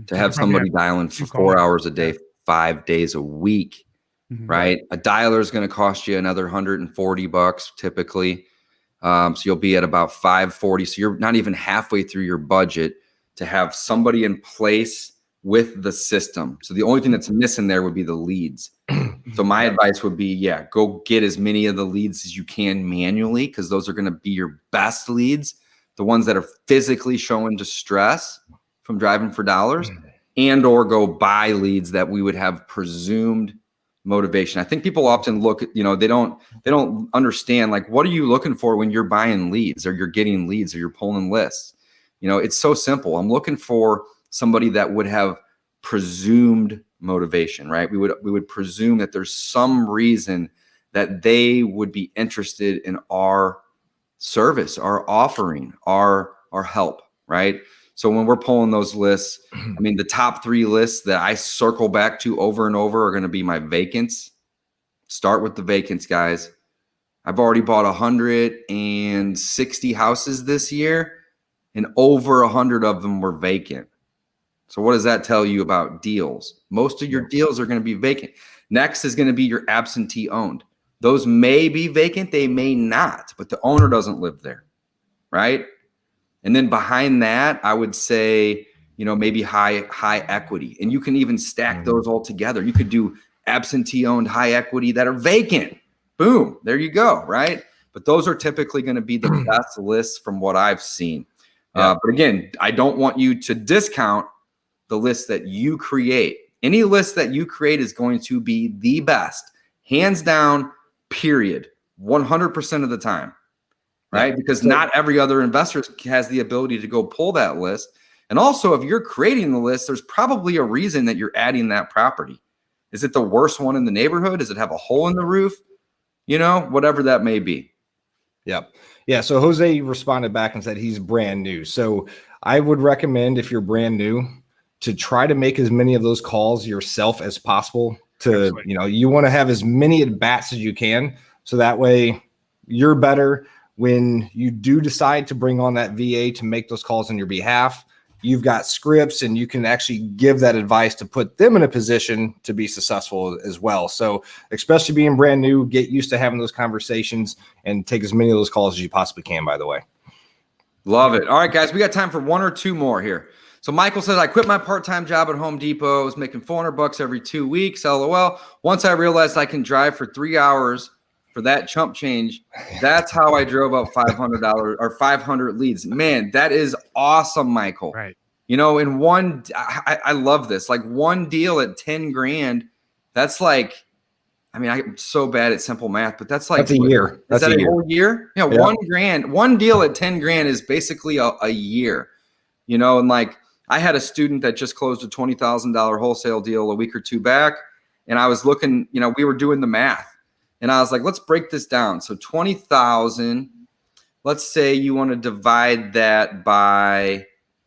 Speaker 4: to have somebody dialing for 4 hours a day, 5 days a week, right? A dialer is going to cost you another $140 typically. So you'll be at about $540. So you're not even halfway through your budget to have somebody in place with the system. So the only thing that's missing there would be the leads. So my advice would be, go get as many of the leads as you can manually, because those are going to be your best leads, the ones that are physically showing distress from driving for dollars, and or go buy leads that we would have presumed motivation. I think people often look at, you know, they don't understand, like, what are you looking for when you're buying leads or you're getting leads or you're pulling lists? You know, it's so simple. I'm looking for somebody that would have presumed motivation, right? We would presume that there's some reason that they would be interested in our service, our offering, our help, right? So when we're pulling those lists, I mean, the top 3 lists that I circle back to over and over are going to be my vacants. Start with the vacants, guys. I've already bought 160 houses this year, and over 100 of them were vacant. So what does that tell you about deals? Most of your deals are going to be vacant. Next is going to be your absentee owned. Those may be vacant, they may not, but the owner doesn't live there, right? And then behind that, I would say, maybe high equity. And you can even stack those all together. You could do absentee owned high equity that are vacant. Boom, there you go, right? But those are typically going to be the best lists from what I've seen. But again, I don't want you to discount the list that you create. Any list that you create is going to be the best, hands down, period, 100% of the time, right? Because not every other investor has the ability to go pull that list. And also, if you're creating the list, there's probably a reason that you're adding that property. Is it the worst one in the neighborhood? Does it have a hole in the roof? Whatever that may be.
Speaker 3: Yep. Yeah. So Jose responded back and said he's brand new. So I would recommend, if you're brand new, to try to make as many of those calls yourself as possible. You want to have as many at bats as you can. So that way you're better when you do decide to bring on that VA to make those calls on your behalf. You've got scripts and you can actually give that advice to put them in a position to be successful as well. So especially being brand new, get used to having those conversations and take as many of those calls as you possibly can, by the way.
Speaker 4: Love it. All right, guys, we got time for one or two more here. So Michael says, I quit my part-time job at Home Depot. I was making $400 every 2 weeks. LOL. Once I realized I can drive for 3 hours for that chump change, that's how I drove up $500 or 500 leads. Man, that is awesome, Michael.
Speaker 1: Right.
Speaker 4: In one, I love this. Like one deal at 10 grand, that's like, I'm so bad at simple math, but that's like
Speaker 3: a year.
Speaker 4: Is that a whole year? Yeah. 1 grand, one deal at 10 grand is basically a year, and like, I had a student that just closed a $20,000 wholesale deal a week or two back. And I was looking, we were doing the math and I was like, let's break this down. So 20,000, let's say you want to divide that by,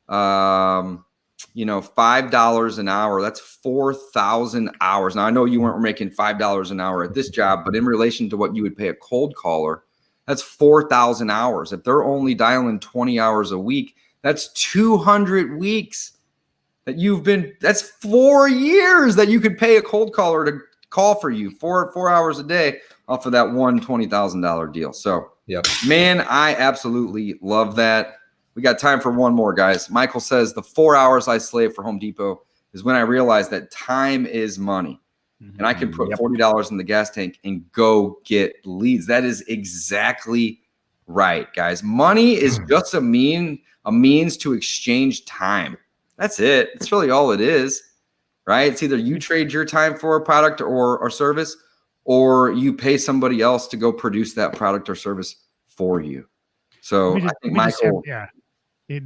Speaker 4: $5 an hour. That's 4,000 hours. Now I know you weren't making $5 an hour at this job, but in relation to what you would pay a cold caller, that's 4,000 hours. If they're only dialing 20 hours a week, that's 200 weeks that's 4 years that you could pay a cold caller to call for you 4 hours a day off of that one $20,000 deal. So, man, I absolutely love that. We got time for one more, guys. Michael says the 4 hours I slaved for Home Depot is when I realized that time is money. And I can put $40 in the gas tank and go get leads. That is exactly right, guys. Money is just a means to exchange time. That's it. That's really all it is, right? It's either you trade your time for a product or service, or you pay somebody else to go produce that product or service for you. So I think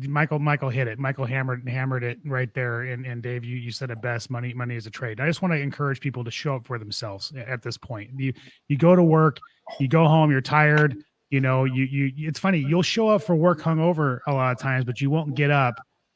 Speaker 4: Michael,
Speaker 1: Michael hit it. Michael hammered it right there. And Dave, you said it best. Money is a trade. I just want to encourage people to show up for themselves at this point. You go to work, you go home, you're tired. It's funny. You'll show up for work hungover a lot of times, but you won't get up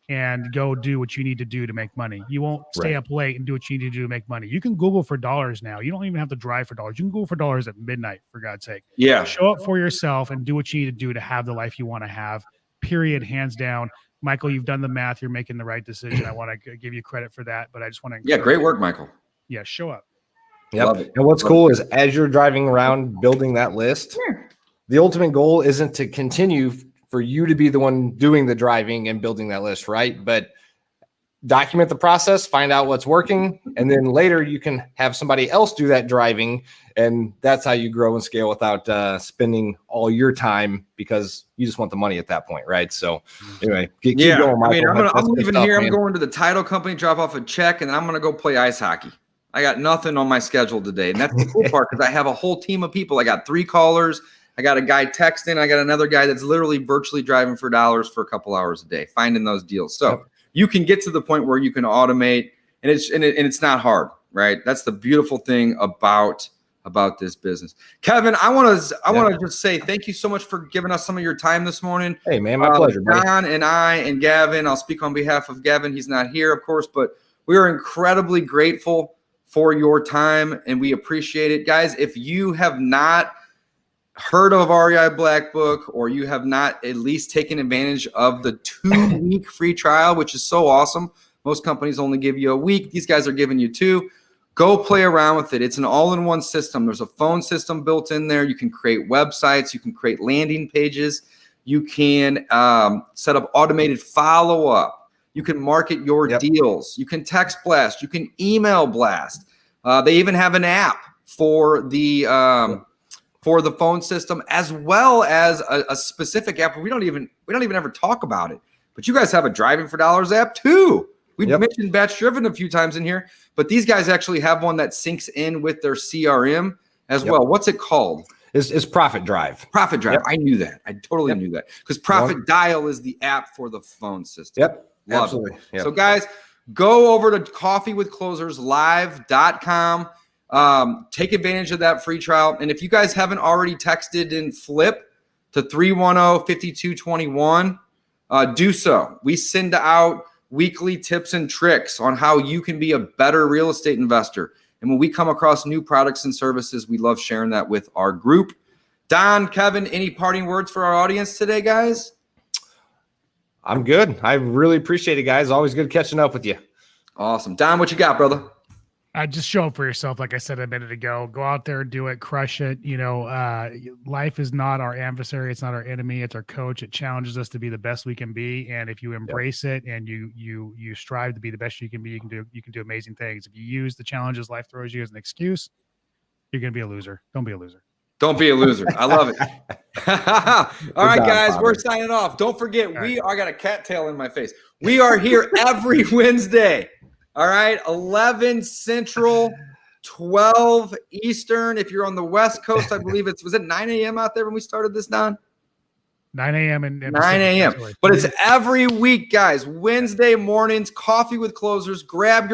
Speaker 1: and go do what you need to do to make money. You won't stay up late and do what you need to do to make money. You can Google for dollars now. You don't even have to drive for dollars. You can Google for dollars at midnight, for God's sake.
Speaker 4: Yeah.
Speaker 1: Show up for yourself and do what you need to do to have the life you want to have. Period. Hands down. Michael, you've done the math. You're making the right decision. I want to give you credit for that, but I just want to.
Speaker 4: Yeah, great work, Michael.
Speaker 1: Yeah, show up.
Speaker 3: Yep. And what's cool is as you're driving around building that list, the ultimate goal isn't to continue for you to be the one doing the driving and building that list, right? But document the process, find out what's working, and then later you can have somebody else do that driving, and that's how you grow and scale without spending all your time because you just want the money at that point, right? So anyway, keep going, Michael.
Speaker 4: I'm leaving here. I'm going to the title company, drop off a check, and then I'm going to go play ice hockey. I got nothing on my schedule today, and that's the cool part because I have a whole team of people. I got 3 callers. I got a guy texting. I got another guy that's literally virtually driving for dollars for a couple hours a day, finding those deals. So you can get to the point where you can automate, and it's not hard, right? That's the beautiful thing about this business. Kevin, I want to just say thank you so much for giving us some of your time this morning.
Speaker 3: Hey, man, my pleasure, buddy.
Speaker 4: John and I and Gavin, I'll speak on behalf of Gavin. He's not here, of course, but we are incredibly grateful for your time, and we appreciate it. Guys, if you have not heard of REI Black Book, or you have not at least taken advantage of the 2-week free trial, which is so awesome. Most companies only give you a week. These guys are giving you 2. Go play around with it. It's an all-in-one system. There's a phone system built in there. You can create websites. You can create landing pages. You can set up automated follow-up. You can market your deals. You can text blast. You can email blast. They even have an app for the phone system, as well as a specific app. We don't even ever talk about it. But you guys have a Driving for Dollars app too. We've mentioned Batch Driven a few times in here, but these guys actually have one that syncs in with their CRM as well. What's it called?
Speaker 3: It's Profit Drive.
Speaker 4: Profit Drive. I knew that. I totally knew that, because Profit Dial is the app for the phone system.
Speaker 3: Absolutely.
Speaker 4: So guys, go over to coffeewithcloserslive.com. Take advantage of that free trial. And if you guys haven't already texted in Flip to 310-5221, do so. We send out weekly tips and tricks on how you can be a better real estate investor. And when we come across new products and services, we love sharing that with our group. Don, Kevin, any parting words for our audience today, guys?
Speaker 3: I'm good. I really appreciate it, guys. Always good catching up with you.
Speaker 4: Awesome. Don, what you got, brother?
Speaker 1: Just show up for yourself. Like I said a minute ago, go out there, do it, crush it. Life is not our adversary. It's not our enemy. It's our coach. It challenges us to be the best we can be. And if you embrace it and you strive to be the best you can be, you can do amazing things. If you use the challenges life throws you as an excuse, you're going to be a loser. Don't be a loser.
Speaker 4: Don't be a loser. I love it. All right, guys, we're signing off. Don't forget, I got a cattail in my face. We are here every Wednesday. All right, 11 Central, 12 Eastern. If you're on the West Coast, I believe was it 9 a.m. out there when we started this, Don?
Speaker 1: 9 a.m. and
Speaker 4: 9 a.m. But it's every week, guys. Wednesday mornings, Coffee with Closers. Grab your